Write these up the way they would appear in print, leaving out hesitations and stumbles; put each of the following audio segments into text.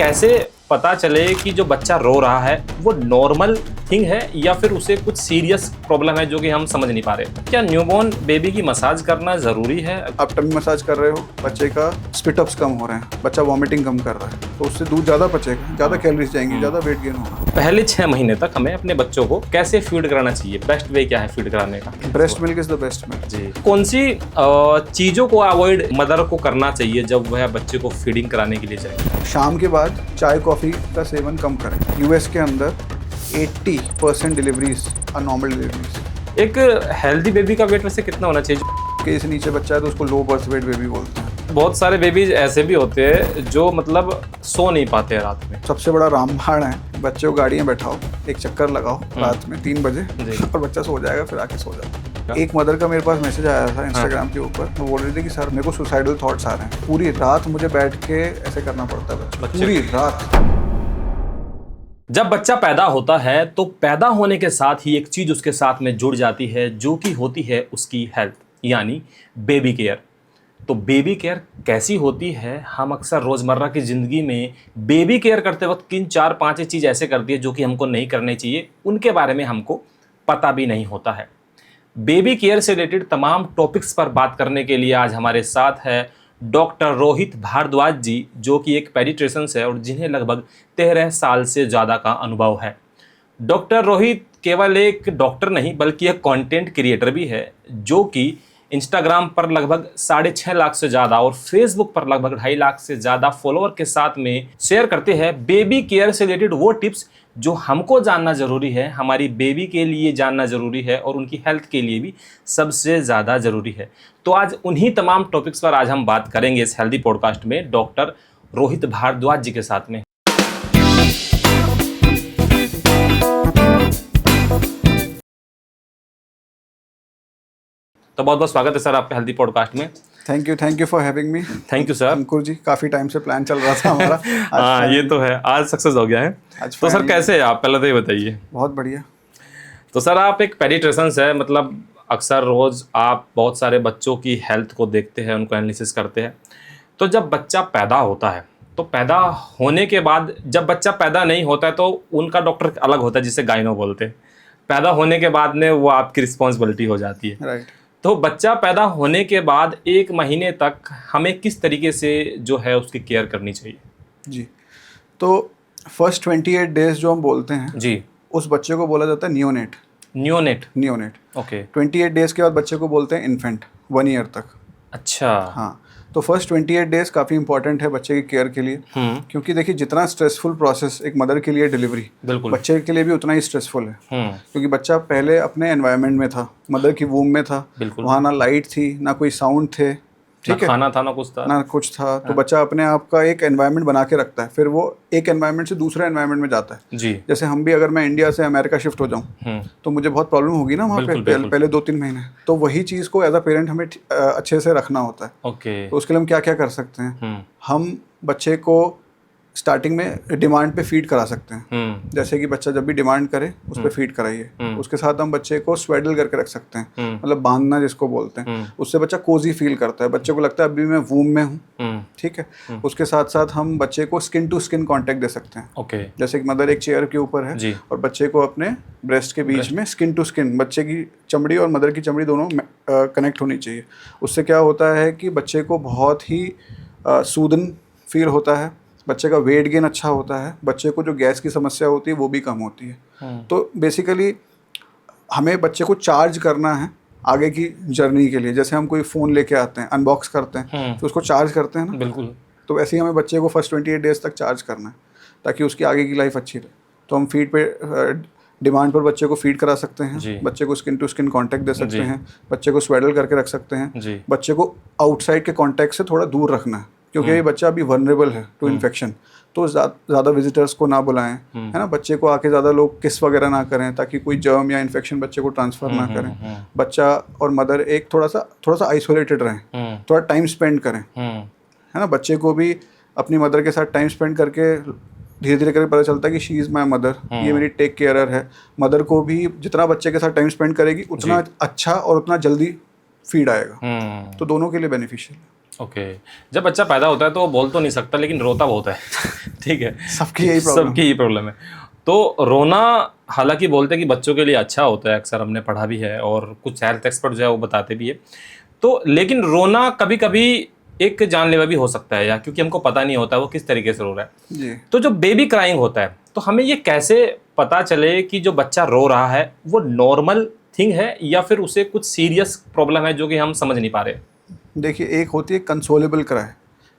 कैसे पता चले कि जो बच्चा रो रहा है वो नॉर्मल थिंग है या फिर उसे कुछ सीरियस प्रॉब्लम है जो कि हम समझ नहीं पा रहे? क्या न्यूबॉर्न बेबी की मसाज करना जरूरी है? आप टमी मसाज कर रहे हो, बच्चे का स्पिटअप्स कम हो रहे हैं, बच्चा वॉमिटिंग कम कर रहा है, तो उससे दूध ज़्यादा पचेगा, ज़्यादा कैलोरीज जाएंगी, ज़्यादा वेट गेन होगा। पहले 6 महीने तक हमें अपने बच्चों को कैसे फीड कराना चाहिए? बेस्ट वे क्या है फीड कराने का? Breast milk is the best milk. जी, कौन सी चीजों को अवॉइड मदर को करना चाहिए जब वह बच्चे को फीडिंग कराने के लिए जाए? शाम के बाद चाय कॉफ़ी का सेवन कम करें। यूएस के अंदर 80% डिलीवरीज आर नॉर्मल डिलीवरीज। एक हेल्दी बेबी का वेट वैसे कितना होना चाहिए? के से नीचे बच्चा है तो उसको लो बर्थ वेट बेबी बोलते हैं। बहुत सारे बेबीज ऐसे भी होते हैं जो मतलब सो नहीं पाते हैं रात में। सबसे बड़ा रामबाण है, बच्चे को गाड़ी में बैठाओ, एक चक्कर लगाओ रात में 3 बजे और बच्चा सो जाएगा, फिर आके सो जाता। एक मदर का मेरे पास मैसेज आया था इंस्टाग्राम के ऊपर, वो बोल रही थी कि सर मेरे को सुसाइडल थॉट्स आ रहे हैं, पूरी रात मुझे बैठ के ऐसे करना पड़ता है बच्चे पूरी रात। जब बच्चा पैदा होता है तो पैदा होने के साथ ही एक चीज उसके साथ में जुड़ जाती है जो कि होती है उसकी हेल्थ, यानी बेबी केयर। तो बेबी केयर कैसी होती है? हम अक्सर रोज़मर्रा की ज़िंदगी में बेबी केयर करते वक्त किन 4-5 चीज़ ऐसे करती है जो कि हमको नहीं करनी चाहिए, उनके बारे में हमको पता भी नहीं होता है। बेबी केयर से रिलेटेड तमाम टॉपिक्स पर बात करने के लिए आज हमारे साथ है डॉक्टर रोहित भारद्वाज जी, जो कि एक पेडिट्रिशियन है और जिन्हें लगभग 13 साल से ज़्यादा का अनुभव है। डॉक्टर रोहित केवल एक डॉक्टर नहीं बल्कि एक कंटेंट क्रिएटर भी है, जो कि इंस्टाग्राम पर लगभग 6.5 लाख से ज़्यादा और फेसबुक पर लगभग 2.5 लाख से ज़्यादा फॉलोअर के साथ में शेयर करते हैं बेबी केयर से रिलेटेड वो टिप्स जो हमको जानना ज़रूरी है, हमारी बेबी के लिए जानना ज़रूरी है और उनकी हेल्थ के लिए भी सबसे ज़्यादा ज़रूरी है। तो आज उन्हीं तमाम टॉपिक्स पर आज हम बात करेंगे इस हेल्दी पॉडकास्ट में डॉक्टर रोहित भारद्वाज जी के साथ में। तो बहुत बहुत स्वागत है सर आपके हेल्दी पॉडकास्ट में। Thank you for having me. Thank you sir. Ankur ji, काफ़ी टाइम से प्लान चल रहा था हमारा। हाँ ये तो है, आज सक्सेस हो गया है। तो सर कैसे है आप, पहले तो ये बताइए। बहुत बढ़िया। तो सर आप एक पेडिट्रिशियन है, मतलब अक्सर रोज़ आप बहुत सारे बच्चों की हेल्थ को देखते हैं, उनको एनालिसिस करते हैं। तो जब बच्चा पैदा होता है तो पैदा होने के बाद, जब बच्चा पैदा नहीं होता है तो उनका डॉक्टर अलग होता है जिसे गाइनो बोलते हैं। पैदा होने के बाद में वो आपकी रिस्पॉन्सिबिलिटी हो जाती है। राइट। तो बच्चा पैदा होने के बाद 1 महीने तक हमें किस तरीके से जो है उसकी केयर करनी चाहिए? जी, तो फर्स्ट 28 डेज जो हम बोलते हैं जी, उस बच्चे को बोला जाता है नियोनेट। Neonate okay. 28 डेज के बाद बच्चे को बोलते हैं इन्फेंट, 1 ईयर तक। अच्छा। हाँ, तो फर्स्ट 28 डेज काफ़ी इंपॉर्टेंट है बच्चे की केयर के लिए, क्योंकि देखिए जितना स्ट्रेसफुल प्रोसेस एक मदर के लिए डिलीवरी, बिल्कुल बच्चे के लिए भी उतना ही स्ट्रेसफुल है। क्योंकि बच्चा पहले अपने एनवायरनमेंट में था, मदर की वूम में था, वहाँ ना लाइट थी, ना कोई साउंड थे, ठीक है, खाना था ना कुछ था। तो बच्चा अपने आप का एक एनवायरनमेंट बना के रखता है, फिर वो एक एनवायरनमेंट से दूसरे एनवायरनमेंट में जाता है। जी। जैसे हम भी, अगर मैं इंडिया से अमेरिका शिफ्ट हो जाऊँ तो मुझे बहुत प्रॉब्लम होगी ना वहाँ पे पहले 2-3 महीने। तो वही चीज़ को एज अ पेरेंट हमें अच्छे से रखना होता है। ओके। तो उसके लिए हम क्या क्या कर सकते हैं? हम बच्चे को स्टार्टिंग में डिमांड पे फीड करा सकते हैं। जैसे कि बच्चा जब भी डिमांड करे उस पर फीड कराइए। उसके साथ हम बच्चे को स्वेडल करके रख सकते हैं, मतलब बांधना जिसको बोलते हैं। उससे बच्चा कोजी फील करता है, बच्चे को लगता है अभी मैं वूम में हूँ, ठीक है। उसके साथ साथ हम बच्चे को स्किन टू स्किन कांटेक्ट दे सकते हैं। ओके। जैसे कि मदर एक चेयर के ऊपर है और बच्चे को अपने ब्रेस्ट के बीच में स्किन टू स्किन, बच्चे की चमड़ी और मदर की चमड़ी दोनों कनेक्ट होनी चाहिए। उससे क्या होता है कि बच्चे को बहुत ही सूदन फील होता है, बच्चे का वेट गेन अच्छा होता है, बच्चे को जो गैस की समस्या होती है वो भी कम होती है। तो बेसिकली हमें बच्चे को चार्ज करना है आगे की जर्नी के लिए। जैसे हम कोई फ़ोन लेके आते हैं, अनबॉक्स करते हैं तो उसको चार्ज करते हैं ना, बिल्कुल। तो वैसे ही हमें बच्चे को फर्स्ट 28 डेज तक चार्ज करना है ताकि उसकी आगे की लाइफ अच्छी रहे। तो हम फीड पे डिमांड पर बच्चे को फीड करा सकते हैं, बच्चे को स्किन टू स्किन कांटेक्ट दे सकते हैं, बच्चे को स्वेडल करके रख सकते हैं, बच्चे को आउटसाइड के कांटेक्ट से थोड़ा दूर रखना है, क्योंकि ये बच्चा अभी वनरेबल है टू इन्फेक्शन। तो ज़्यादा विजिटर्स को ना बुलाएं, है ना, बच्चे को आके ज़्यादा लोग किस वगैरह ना करें ताकि कोई जर्म या इन्फेक्शन बच्चे को ट्रांसफ़र ना करें। बच्चा और मदर एक थोड़ा सा आइसोलेटेड रहें, थोड़ा टाइम स्पेंड करें, है ना। बच्चे को भी अपनी मदर के साथ टाइम स्पेंड करके धीरे धीरे करके पता चलता है कि शी इज़ माई मदर, ये मेरी टेक केयरर है। मदर को भी जितना बच्चे के साथ टाइम स्पेंड करेगी उतना अच्छा और उतना जल्दी फीड आएगा, तो दोनों के लिए बेनिफिशियल है। ओके। जब बच्चा पैदा होता है तो वो बोल तो नहीं सकता लेकिन रोता बहुत है ठीक है, सबकी यही प्रॉब्लम है। तो रोना हालांकि बोलते हैं कि बच्चों के लिए अच्छा होता है, अक्सर हमने पढ़ा भी है और कुछ हेल्थ एक्सपर्ट जो है वो बताते भी है। तो लेकिन रोना कभी कभी एक जानलेवा भी हो सकता है, या क्योंकि हमको पता नहीं होता वो किस तरीके से रो रहा है जी। तो जो बेबी क्राइंग होता है तो हमें ये कैसे पता चले कि जो बच्चा रो रहा है वो नॉर्मल थिंग है या फिर उसे कुछ सीरियस प्रॉब्लम है जो कि हम समझ नहीं पा रहे? देखिए, एक होती है कंसोलेबल क्राई,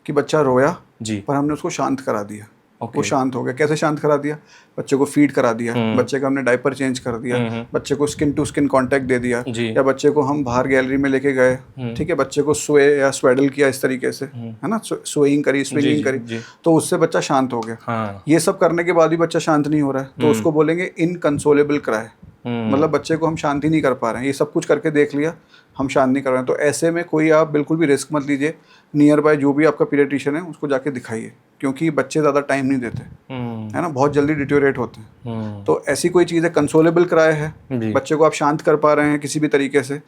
कि बच्चा रोया जी, पर हमने उसको शांत करा दिया, ओके। वो शांत हो गया। कैसे शांत करा दिया? बच्चे को फीड करा दिया, बच्चे का हमने डायपर चेंज कर दिया, बच्चे को स्किन टू स्किन कांटेक्ट दे दिया, या बच्चे को हम बाहर गैलरी में लेके गए, ठीक है, बच्चे को सोए या स्वेडल किया इस तरीके से, है ना, सोइंग करी, स्विंगिंग करी, तो उससे बच्चा शांत हो गया। हाँ। ये सब करने के बाद भी बच्चा शांत नहीं हो रहा है तो उसको बोलेंगे इनकंसोलेबल क्राई, मतलब बच्चे को हम शांति नहीं कर पा रहे हैं। ये सब कुछ करके देख लिया, हम शांत नहीं कर रहे हैं, तो ऐसे में कोई आप बिल्कुल भी रिस्क मत लीजिए। नियर बाय जो भी आपका पीडियाट्रिशियन है उसको जाके दिखाइए, क्योंकि बच्चे ज़्यादा टाइम नहीं देते, है ना, बहुत जल्दी डिटोरेट होते हैं। तो ऐसी कोई चीज़ है, कंसोलेबल क्राई है, बच्चे को आप शांत कर पा रहे हैं किसी भी तरीके से।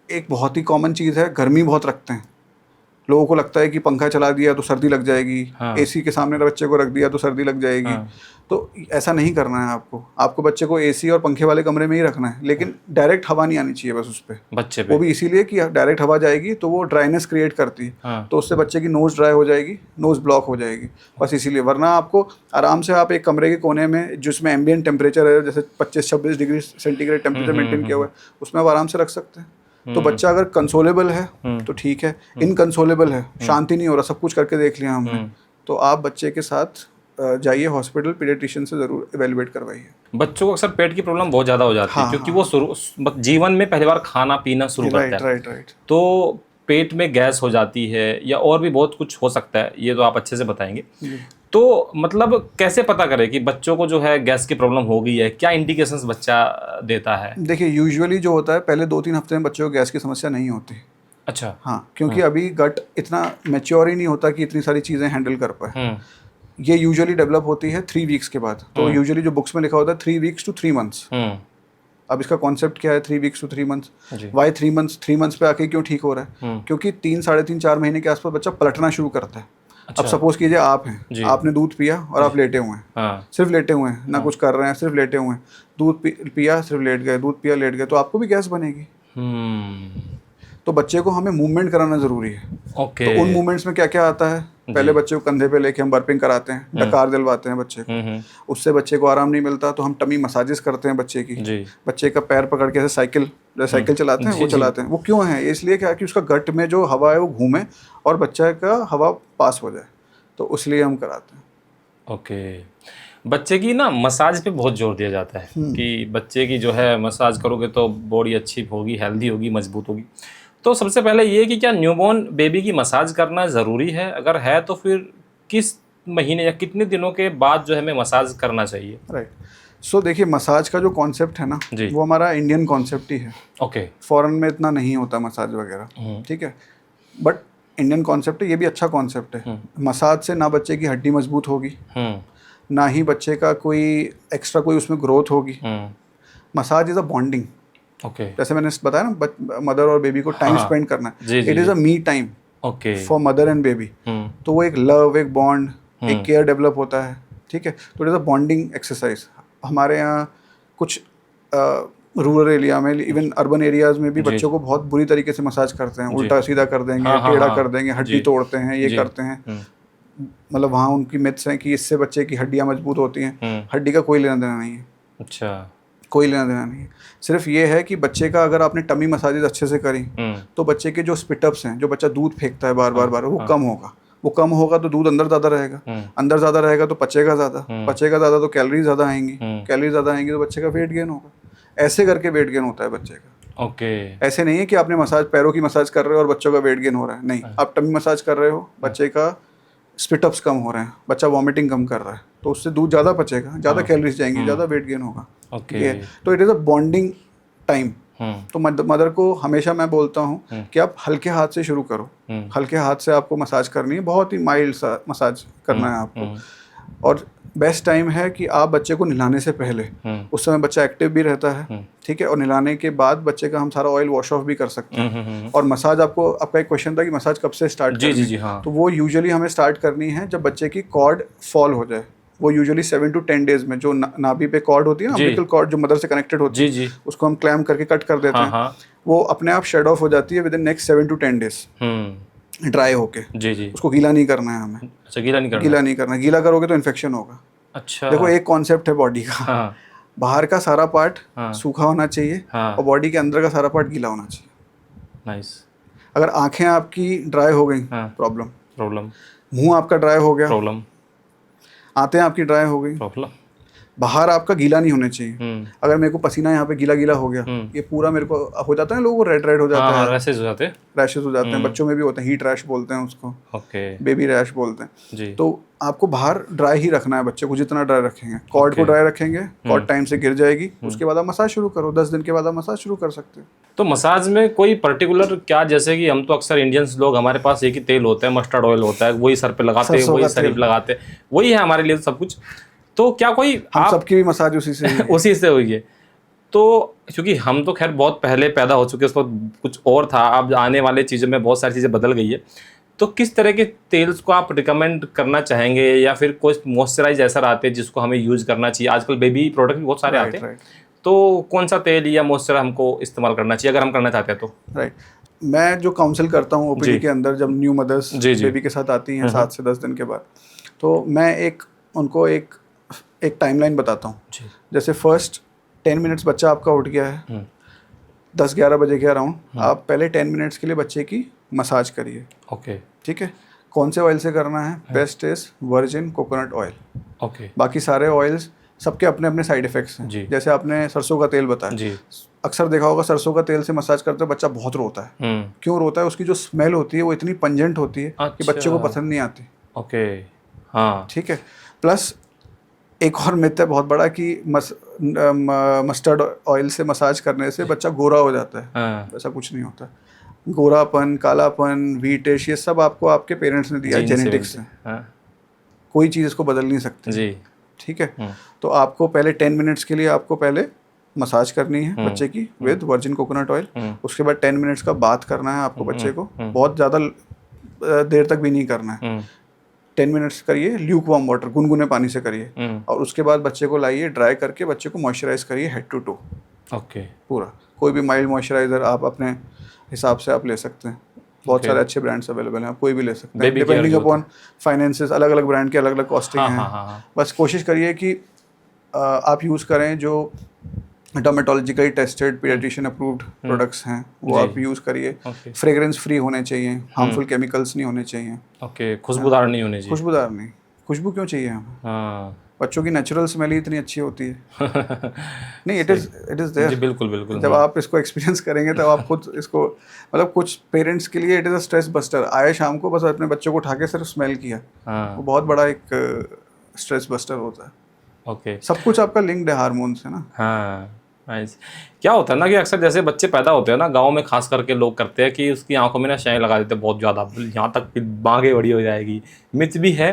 एक बहुत ही कॉमन चीज़ है, गर्मी बहुत रखते हैं लोगों को, लगता है कि पंखा चला दिया तो सर्दी लग जाएगी, हाँ। एसी के सामने बच्चे को रख दिया तो सर्दी लग जाएगी, हाँ। तो ऐसा नहीं करना है आपको बच्चे को एसी और पंखे वाले कमरे में ही रखना है, लेकिन डायरेक्ट हवा नहीं आनी चाहिए बस उस पर बच्चे पे। वो भी इसीलिए कि डायरेक्ट हवा जाएगी तो वो ड्राइनेस क्रिएट करती है, हाँ। तो उससे बच्चे की नोज ड्राई हो जाएगी, नोज ब्लॉक हो जाएगी, बस इसीलिए। वरना आपको आराम से आप एक कमरे के कोने में जिसमें एम्बिएंट टेम्परेचर है, जैसे 25-26 डिग्री सेंटीग्रेड टेम्परेचर मेंटेन किया हुआ है, उसमें आप आराम से रख सकते हैं। तो बच्चा अगर कंसोलेबल है तो ठीक है, इनकंसोलेबल है, शांति नहीं हो रहा, सब कुछ करके देख लिया हमने, तो आप बच्चे के साथ जाइए हॉस्पिटल, पीडियाट्रिशियन से ज़रूर एवेलुएट करवाइए। बच्चों को अक्सर पेट की प्रॉब्लम बहुत ज़्यादा हो जाती है, क्योंकि वो जीवन में पहली बार खाना पीना शुरू करता है, राइट। तो पेट में गैस हो जाती है या और भी बहुत कुछ हो सकता है, ये तो आप अच्छे से बताएंगे। तो मतलब कैसे पता करें कि बच्चों को जो है गैस की प्रॉब्लम हो गई है, क्या इंडिकेशंस बच्चा देता है? देखिए, यूजुअली जो होता है पहले 2-3 हफ्ते में बच्चों को गैस की समस्या नहीं होती। अच्छा। हाँ, क्योंकि अभी गट इतना मैच्योर ही नहीं होता कि इतनी सारी चीज़ें हैंडल कर पाए। ये यूजुअली डेवलप होती है 3 वीक्स के बाद, तो यूजुअली जो बुक्स में लिखा होता है 3 वीक्स टू 3 मंथ्स। अब इसका कॉन्सेप्ट क्या है 3 weeks to 3 months? Why 3 months? 3 months पे आके क्यों ठीक हो रहा है? क्योंकि 3, 3.5, 4 महीने के आसपास बच्चा पलटना शुरू करता है। अच्छा। अब सपोज कीजिए आप हैं, आपने दूध पिया और आप लेटे हुए हैं, सिर्फ लेटे हुए हैं, ना कुछ कर रहे हैं, सिर्फ लेटे हुए हैं, दूध पिया सिर्फ लेट गए, दूध पिया लेट गए, तो आपको भी गैस बनेगी। तो बच्चे को हमें मूवमेंट कराना जरूरी है। ओके। तो उन मूवमेंट्स में क्या क्या आता है? पहले बच्चे को कंधे पे लेके हम बर्पिंग कराते हैं, डकार दिलवाते हैं बच्चे को, उससे बच्चे को आराम नहीं मिलता तो हम टमी मसाजेस करते हैं बच्चे की, बच्चे का पैर पकड़ के ऐसे साइकिल चलाते हैं वो चलाते हैं। वो क्यों है? इसलिए क्या कि उसका गट में जो हवा है वो घूमे और बच्चे का हवा पास हो जाए, तो इसलिए हम कराते हैं। ओके। बच्चे की ना मसाज पे बहुत जोर दिया जाता है कि बच्चे की जो है मसाज करोगे तो बॉडी अच्छी होगी, हेल्दी होगी, मजबूत होगी। तो सबसे पहले ये कि क्या न्यूबॉर्न बेबी की मसाज करना ज़रूरी है? अगर है तो फिर किस महीने या कितने दिनों के बाद जो है हमें मसाज करना चाहिए? राइट। सो देखिए, मसाज का जो कॉन्सेप्ट है ना, वो हमारा इंडियन कॉन्सेप्ट ही है। ओके। फॉरेन में इतना नहीं होता मसाज वगैरह, ठीक है, बट इंडियन कॉन्सेप्ट है, ये भी अच्छा कॉन्सेप्ट है। मसाज से ना बच्चे की हड्डी मजबूत होगी, ना ही बच्चे का कोई एक्स्ट्रा कोई उसमें ग्रोथ होगी। Massage is a bonding. Okay. जैसे मैंने बताया ना, मदर और बेबी को टाइम स्पेंड करना है, it is a me time for mother and baby. तो वो एक लव, एक बॉन्ड, एक केयर डेवलप होता है, ठीक है। तो it is a bonding exercise. हमारे यहाँ कुछ रूरल एरिया में, इवन अर्बन एरियाज में भी बच्चों को बहुत बुरी तरीके से मसाज करते हैं, उल्टा सीधा कर देंगे, टेढ़ा कर देंगे, हड्डी तोड़ते हैं, ये करते हैं। मतलब वहाँ उनकी मिथ्स हैं कि इससे बच्चे की हड्डियाँ मजबूत होती हैं। हड्डी का कोई लेना देना नहीं है। अच्छा। कोई लेना देना नहीं है। सिर्फ ये है कि बच्चे का अगर आपने टमी मसाजेज अच्छे से करी तो बच्चे के जो स्पिटअप्स हैं, जो बच्चा दूध फेंकता है बार बार वो कम होगा। वो कम होगा तो दूध अंदर ज़्यादा रहेगा, अंदर ज़्यादा रहेगा तो पचेगा ज़्यादा तो कैलोरी ज़्यादा आएंगी, कैलोरी ज़्यादा आएंगी तो बच्चे का वेट गेन होगा। ऐसे करके वेट गेन होता है बच्चे का। ओके। ऐसे नहीं है कि आपने पैरों की मसाज कर रहे हो और बच्चों का वेट गेन हो रहा है, नहीं। आप टमी मसाज कर रहे हो, बच्चे का स्पिटअप्स कम हो रहे हैं, बच्चा वॉमिटिंग कम कर रहा है, तो उससे दूध ज़्यादा पचेगा, ज़्यादा कैलोरीज जाएंगी, ज़्यादा वेट गेन होगा। ओके। तो it is a bonding time. तो मदर को हमेशा मैं बोलता हूँ कि आप हल्के हाथ से शुरू करो, हल्के हाथ से आपको मसाज करनी है, बहुत ही माइल्ड सा मसाज करना है आपको। और बेस्ट टाइम है कि आप बच्चे को नहलाने से पहले, उस समय बच्चा एक्टिव भी रहता है, ठीक है, और नहलाने के बाद बच्चे का हम सारा ऑयल वॉश ऑफ भी कर सकते हैं। और मसाज, आपका एक क्वेश्चन था कि मसाज कब से स्टार्ट करनी है। जी हाँ। तो वो यूजुअली हमें स्टार्ट करनी है जब बच्चे की कॉर्ड फॉल हो जाए। वो यूजुअली 7 to 10 डेज में, जो नाभि पे कॉर्ड होती है ना, अम्बिलिकल कॉर्ड जो मदर से कनेक्टेड होती है, उसको हम क्लैम्प करके कट कर देते हैं, वो अपने आप शेड ऑफ हो जाती है with in next 7 to 10 days dry होके। जी। उसको गीला नहीं करना है हमें। अच्छा, गीला नहीं करना। गीला करोगे तो इन्फेक्शन होगा। अच्छा, देखो एक कॉन्सेप्ट है बॉडी का, बाहर का सारा पार्ट सूखा होना चाहिए और बॉडी के अंदर का सारा पार्ट गीला होना चाहिए। नाइस। अगर आंखें आपकी ड्राई हो गई, प्रॉब्लम। मुंह आपका ड्राई हो गया, प्रॉब्लम। आंतें आपकी ड्राई हो गई, प्रॉब्लम। बाहर आपका गीला नहीं होना चाहिए। अगर मेरे को पसीना यहाँ पे गीला हो गया, ये पूरा मेरे को हो जाता है, लोगों को रेड हो जाता है, रैशेस हो जाते हैं, बच्चों में भी होते हैं, हीट रैश बोलते हैं उसको, ओके, बेबी रैश बोलते हैं जी। तो आपको बाहर ड्राई ही रखना है बच्चे को, जितना ड्राई रखेंगे। कॉर्ड को ड्राई रखेंगे, कॉर्ड टाइम से गिर जाएगी, उसके बाद आप मसाज शुरू करो, 10 दिन के बाद आप मसाज शुरू कर सकते हो। तो मसाज में कोई पर्टिकुलर क्या, जैसे कि हम तो अक्सर इंडियंस लोग, हमारे पास एक ही तेल होता है, मस्टर्ड ऑयल होता है, वही सर पे लगाते हैं, वही शरीर पे लगाते हैं, वही है हमारे लिए सब कुछ। तो क्या कोई हम सबकी भी मसाज उसी से उसी से हुई है? तो क्योंकि हम तो खैर बहुत पहले पैदा हो चुके हैं, उसको कुछ और था, अब आने वाले चीज़ों में बहुत सारी चीज़ें बदल गई है। तो किस तरह के तेल्स को आप रिकमेंड करना चाहेंगे, या फिर कोई मॉइस्चराइज ऐसा आते हैं जिसको हमें यूज़ करना चाहिए? आजकल बेबी प्रोडक्ट भी बहुत सारे आते हैं, तो कौन सा तेल या मॉइस्चर हमको इस्तेमाल करना चाहिए अगर हम करना चाहते हैं तो? राइट, मैं जो काउंसिल करता हूँ ओपीडी के अंदर, जब न्यू मदर्स बेबी के साथ आती हैं 7 से 10 दिन के बाद, तो मैं उनको एक टाइमलाइन बताता हूँ। जैसे फर्स्ट 10 मिनट्स बच्चा आपका उठ गया है 10-11 बजे के अराउंड, आप पहले 10 मिनट्स के लिए बच्चे की मसाज करिए। ओके, ठीक है। कौन से ऑयल से करना है? Best is virgin coconut oil. Okay. बाकी बाकी सारे ऑयल्स सबके अपने अपने साइड इफेक्ट्स हैं। जैसे आपने सरसों का तेल बताया, अक्सर देखा होगा सरसों का तेल से मसाज करते बच्चा बहुत रोता है। क्यों रोता है? उसकी जो स्मेल होती है वो इतनी पंजेंट होती है कि बच्चे को पसंद नहीं आती। ओके, हाँ, ठीक है। प्लस एक और मिथ है बहुत बड़ा कि मस्टर्ड ऑयल से मसाज करने से बच्चा गोरा हो जाता है। ऐसा कुछ नहीं होता। गोरापन, कालापन, व्हीटिश, ये सब आपको आपके पेरेंट्स ने दिया है, जेनेटिक्स से। कोई चीज़ इसको बदल नहीं सकती जी। ठीक है। तो आपको पहले 10 मिनट्स के लिए आपको पहले मसाज करनी है बच्चे की विद वर्जिन कोकोनट ऑयल। उसके बाद 10 मिनट्स का बात करना है आपको बच्चे को, बहुत ज़्यादा देर तक भी नहीं करना है। 10 मिनट्स करिए ल्यूक वार्म वाटर, गुनगुने पानी से करिए, और उसके बाद बच्चे को लाइए, ड्राई करके बच्चे को मॉइस्चराइज करिए हेड टू टो। ओके, पूरा। कोई भी माइल्ड मॉइस्चराइजर आप अपने हिसाब से आप ले सकते हैं। बहुत सारे अच्छे ब्रांड्स अवेलेबल हैं, आप कोई भी ले सकते हैं, डिपेंडिंग अपॉन फाइनेंसेस। अलग अलग ब्रांड के अलग अलग कॉस्टिंग हैं। बस कोशिश करिए कि आप यूज़ करें जो dermatologically tested, paediatrician approved products हैं, वो आप यूज़ करिए। फ्रेग्रेंस फ्री होने चाहिए, हार्मफुल केमिकल्स नहीं होने चाहिए। ओके, खुशबूदार नहीं होने चाहिए। खुशबूदार नहीं, खुशबू क्यों चाहिए हमें? बच्चों की नेचुरल स्मेल ही इतनी अच्छी होती है। नहीं, इट इज़ देयर। जी, बिल्कुल। जब आप इसको एक्सपीरियंस करेंगे तब आप खुद इसको, मतलब कुछ पेरेंट्स के लिए it is a stress buster. आए शाम को बस अपने बच्चों को उठा के सिर्फ स्मेल किया, वो बहुत बड़ा एक स्ट्रेस बस्टर होता है। ओके, सब कुछ आपका लिंक्ड है हार्मोन से ना। हाँ, क्या होता है ना कि अक्सर जैसे बच्चे पैदा होते हैं ना, गांव में खास करके लोग करते हैं कि उसकी आंखों में ना शय लगा देते हैं बहुत ज़्यादा, यहाँ तक कि बांगे बड़ी हो जाएगी। मिथ भी है,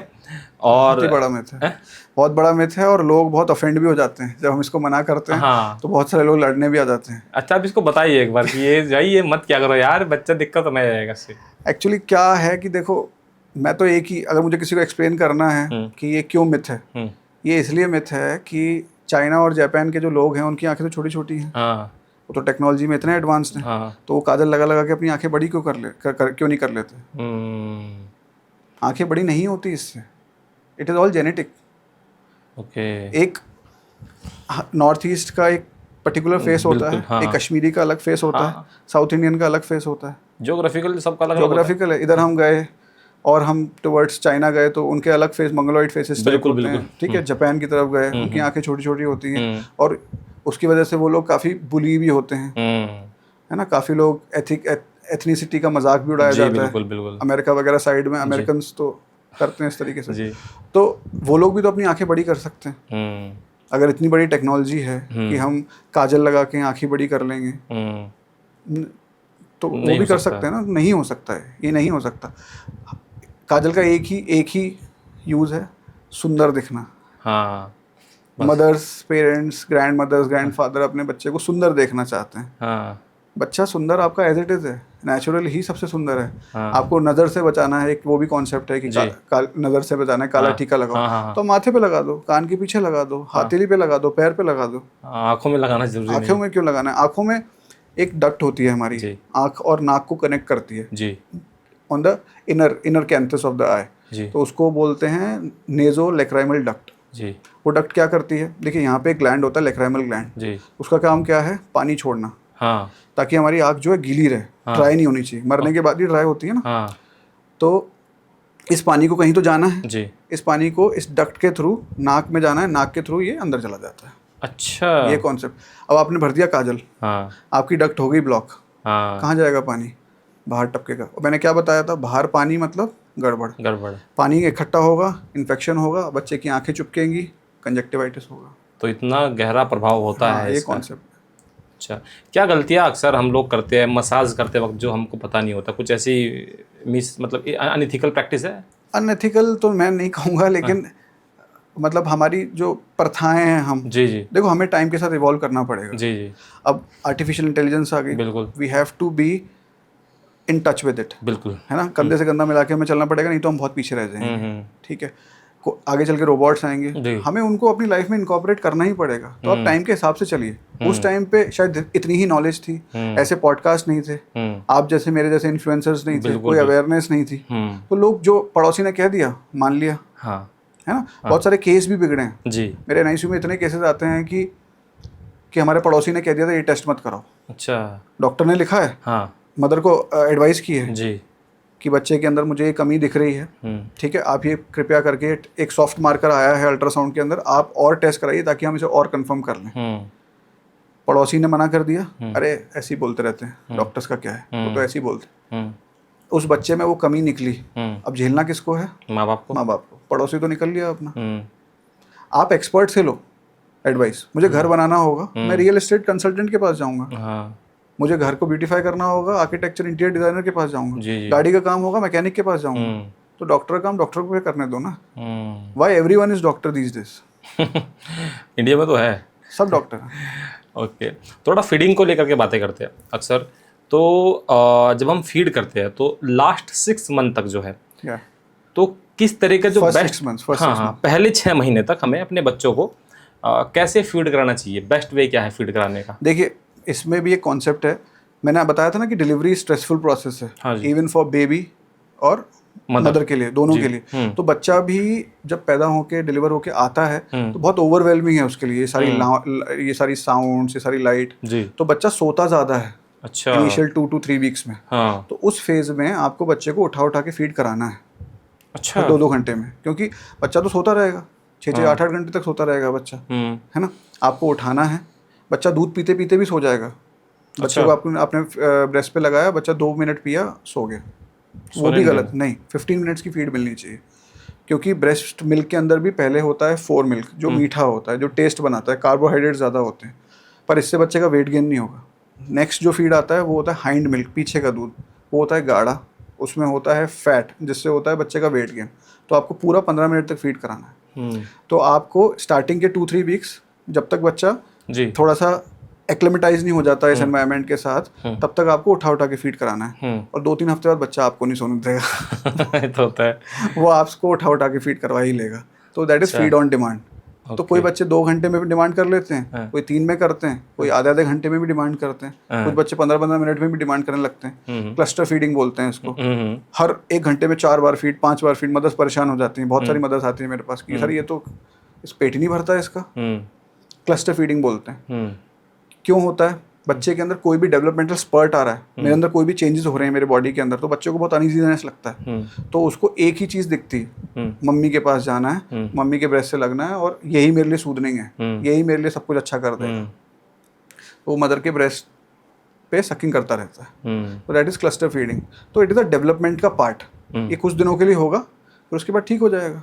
और बहुत बड़ा मिथ है, बहुत बड़ा मिथ है, और लोग बहुत ऑफेंड भी हो जाते हैं जब हम इसको मना करते हैं। हाँ। तो बहुत सारे लोग लड़ने भी आ जाते हैं। अच्छा, आप इसको बताइए एक बार कि ये मत क्या करो यार, बच्चा दिक्कत तो नहीं जाएगा इससे। एक्चुअली क्या है कि देखो, मैं तो एक ही, अगर मुझे किसी को एक्सप्लेन करना है कि ये क्यों मिथ है, ये इसलिए मिथ है कि चाइना और जापान के जो लोग हैं उनकी आंखें तो छोटी छोटी हैं। वो तो टेक्नोलॉजी में इतने एडवांस्ड हैं। तो वो काजल लगा के अपनी आंखें बड़ी क्यों क्यों नहीं कर लेते? आंखें बड़ी नहीं होती इससे, it is all genetic. Okay. एक नॉर्थ ईस्ट का एक पर्टिकुलर फेस होता है, एक कश्मीरी का अलग फेस होता है, साउथ इंडियन का अलग फेस होता है। ज्योग्राफिकल सबका अलग ज्योग्राफिकल है। इधर हम गए और हम टुवर्ड्स चाइना गए तो उनके अलग फेस, मंगलोइड फेसेस टाइप होते हैं। ठीक है। जापान की तरफ गए, उनकी आंखें छोटी छोटी होती हैं, और उसकी वजह से वो लोग काफ़ी बुली भी होते हैं, है ना। काफ़ी लोग एथनिसिटी का मजाक भी उड़ाया जाता है। अमेरिका वगैरह साइड में अमेरिकन तो करते हैं इस तरीके से। तो वो लोग भी तो अपनी आंखें बड़ी कर सकते हैं। अगर इतनी बड़ी टेक्नोलॉजी है कि हम काजल लगा के आंखें बड़ी कर लेंगे, तो वो भी कर सकते हैं ना। नहीं हो सकता है, ये नहीं हो सकता। काजल का एक ही यूज़ है, सुंदर दिखना। हाँ, mothers, parents, grandmothers, grandfather अपने बच्चे को सुंदर देखना चाहते हैं। हाँ, बच्चा सुंदर आपका एज इट इज है, नेचुरल ही सबसे सुंदर है। हाँ, आपको नज़र से बचाना है, एक वो भी कॉन्सेप्ट है कि जी। नज़र से बचाना है, काला हाँ, टीका लगाओ। हाँ, हाँ, हाँ। तो माथे पे लगा दो, कान के पीछे लगा दो, हथेली पे लगा दो, पैर पे लगा दो। आंखों में लगाना जरूरी आंखों नहीं। में क्यों लगाना है? आंखों में एक डक्ट होती है हमारी, जी, आंख और नाक को कनेक्ट करती है जी, on the inner canthus of the eye. जी, तो उसको बोलते हैं नेजो लेक्राइमल डक्ट। जी, वो डक्ट क्या करती है? देखिए यहाँ पे एक ग्लैंड होता है, लेक्राइमल ग्लैंड। जी, उसका काम क्या है? पानी छोड़ना, हाँ, ताकि हमारी आँख जो है गीली रहे, ड्राई नहीं होनी चाहिए। मरने के बाद ही ड्राई होती है ना। हाँ, तो इस पानी को कहीं तो जाना है, जी, इस पानी को इस डक्ट के थ्रू नाक में जाना है, नाक के थ्रू ये अंदर चला जाता है। अच्छा, ये कॉन्सेप्ट। अब आपने भर दिया काजल, हाँ, आपकी डक्ट हो गई ब्लॉक, हाँ, कहाँ जाएगा पानी? बाहर टपकेगा। और मैंने क्या बताया था? बाहर पानी मतलब गड़बड़। गड़बड़। पानी इकट्ठा होगा, इन्फेक्शन होगा, बच्चे की आंखें चिपकेंगी, कंजक्टिवाइटिस होगा। तो इतना गहरा प्रभाव होता हाँ, है ये इसका। कॉन्सेप्ट। अच्छा, क्या गलतियाँ अक्सर हम लोग करते हैं मसाज करते वक्त जो हमको पता नहीं होता? कुछ ऐसी मतलब अनइथिकल प्रैक्टिस है? अनएथिकल तो मैं नहीं कहूँगा, लेकिन मतलब हमारी जो प्रथाएं हैं, हम जी, जी, देखो हमें टाइम के साथ इवॉल्व करना पड़ेगा। जी, जी, अब आर्टिफिशियल इंटेलिजेंस आ गई, बिल्कुल, we have to be in touch with it, बिल्कुल। है ना। कंधे से कंधा मिला के हमें चलना पड़ेगा, नहीं तो हम बहुत पीछे रह जाएंगे। ठीक है, आगे चल के रोबोट्स आएंगे, जी। हमें उनको अपनी लाइफ में इनकॉर्पोरेट करना ही पड़ेगा। तो आप टाइम के हिसाब से चलिए। उस टाइम पे शायद इतनी ही नॉलेज थी, ऐसे पॉडकास्ट नहीं थे, आप जैसे मेरे जैसे इन्फ्लुएंसर्स नहीं थे, कोई अवेयरनेस नहीं थी। तो लोग जो पड़ोसी ने कह दिया मान लिया, हाँ, है ना। बहुत सारे केस भी बिगड़े हैं। जी, मेरे एनआईसीयू में इतने केसेस आते हैं कि हमारे पड़ोसी ने कह दिया था ये टेस्ट मत कराओ, अच्छा, डॉक्टर ने लिखा है, हाँ, मदर को एडवाइस की है जी, कि बच्चे के अंदर मुझे ये कमी दिख रही है, ठीक है, आप ये कृपया करके, एक सॉफ्ट मार्कर आया है अल्ट्रासाउंड के अंदर, आप और टेस्ट कराइए ताकि हम इसे और कंफर्म कर लें। पड़ोसी ने मना कर दिया, अरे ऐसे ही बोलते रहते हैं, डॉक्टर्स का क्या है, वो तो ऐसे ही बोलते। उस बच्चे में वो कमी निकली, अब झेलना किसको है? माँ बाप को। माँ बाप को। पड़ोसी तो निकल लिया अपना। आप एक्सपर्ट से लो एडवाइस। मुझे घर बनाना होगा, मैं रियल एस्टेट कंसल्टेंट के पास जाऊंगा। हाँ, मुझे घर को ब्यूटीफाई करना होगा, आर्किटेक्चर इंटीरियर डिजाइनर के पास जाऊंगा। जी, जी, गाड़ी का काम होगा, मैकेनिक के पास जाऊंगा। तो डॉक्टर का काम डॉक्टर को करने दो ना। Why everyone is doctor these days? India में तो है, सब डॉक्टर हैं। ओके, थोड़ा फीडिंग को लेकर के बातें करते हैं अक्सर। तो जब हम फीड करते हैं तो लास्ट 6 मंथ तक जो है, Yeah. तो किस तरह का जो First बेस्ट 6 months, first हाँ 6 हाँ पहले 6 महीने तक हमें अपने बच्चों को कैसे फीड कराना चाहिए? बेस्ट वे क्या है फीड कराने का? देखिए, इसमें भी एक कॉन्सेप्ट है। मैंने बताया था ना कि डिलीवरी स्ट्रेसफुल प्रोसेस है, हाँ जी। इवन फॉर बेबी और मदर के लिए, दोनों के लिए। तो बच्चा भी जब पैदा होके डिलीवर होके आता है तो बहुत ओवरवेलमिंग है उसके लिए, ये सारी साउंड्स, ये सारी लाइट। जी, तो बच्चा सोता ज़्यादा है अच्छा, इनिशियल 2 to 3 वीक्स में। हाँ, तो उस फेज में आपको बच्चे को उठा उठा के फीड कराना है, अच्छा, 2-2 घंटे में, क्योंकि बच्चा तो सोता रहेगा, 6-8 घंटे तक सोता रहेगा बच्चा, है ना। आपको उठाना है। बच्चा दूध पीते पीते भी सो जाएगा। बच्चे को आपने ब्रेस्ट पे लगाया, बच्चा 2 मिनट पिया, सो गया, वो भी गलत नहीं। 15 मिनट्स की फीड मिलनी चाहिए, क्योंकि ब्रेस्ट मिल्क के अंदर भी पहले होता है फोर मिल्क, जो मीठा होता है, जो टेस्ट बनाता है, कार्बोहाइड्रेट ज़्यादा होते हैं, पर इससे बच्चे का वेट गेन नहीं होगा। नेक्स्ट जो फीड आता है वो होता है हाइंड मिल्क, पीछे का दूध, वो होता है गाढ़ा, उसमें होता है फैट, जिससे होता है बच्चे का वेट गेन। तो आपको पूरा 15 मिनट तक फीड कराना है। तो आपको स्टार्टिंग के 2-3 वीक्स, जब तक बच्चा जी, थोड़ा सा एक्लेमेटाइज नहीं हो जाता इस एनवायरनमेंट के साथ, तब तक आपको उठा उठा के फीड कराना है। और 2-3 हफ्ते बाद बच्चा आपको नहीं सोने देगा। तो होता है, वो आपको उठा उठा के फीड करवा ही लेगा। तो that is feed on demand. तो कोई बच्चे 2 घंटे में भी डिमांड कर लेते हैं, कोई 3 में करते हैं, कोई आधे घंटे में भी डिमांड करते हैं, कुछ बच्चे 15-15 मिनट में भी डिमांड करने लगते हैं। क्लस्टर फीडिंग बोलते हैं इसको। हर 1 घंटे में 4 बार फीड, 5 बार फीड। मदर्स परेशान हो जाती हैं, बहुत सारी मदर्स आती हैं मेरे पास कि सर ये तो इस पेट ही नहीं भरता है इसका। क्लस्टर फीडिंग बोलते हैं। क्यों होता है? बच्चे के अंदर कोई भी डेवलपमेंटल स्पर्ट आ रहा है, मेरे अंदर कोई भी चेंजेस हो रहे हैं मेरे बॉडी के अंदर, तो बच्चे को बहुत अनईजीनेस लगता है। तो उसको एक ही चीज़ दिखती है, मम्मी के पास जाना है, मम्मी के ब्रेस्ट से लगना है, और यही मेरे लिए सूदनिंग है, यही मेरे लिए सब कुछ अच्छा कर देगा। तो वो मदर के ब्रेस्ट पे सकिंग करता रहता है। तो दैट इज क्लस्टर फीडिंग। तो इट इज़ अ डेवलपमेंट का पार्ट। ये कुछ दिनों के लिए होगा, फिर उसके बाद ठीक हो जाएगा।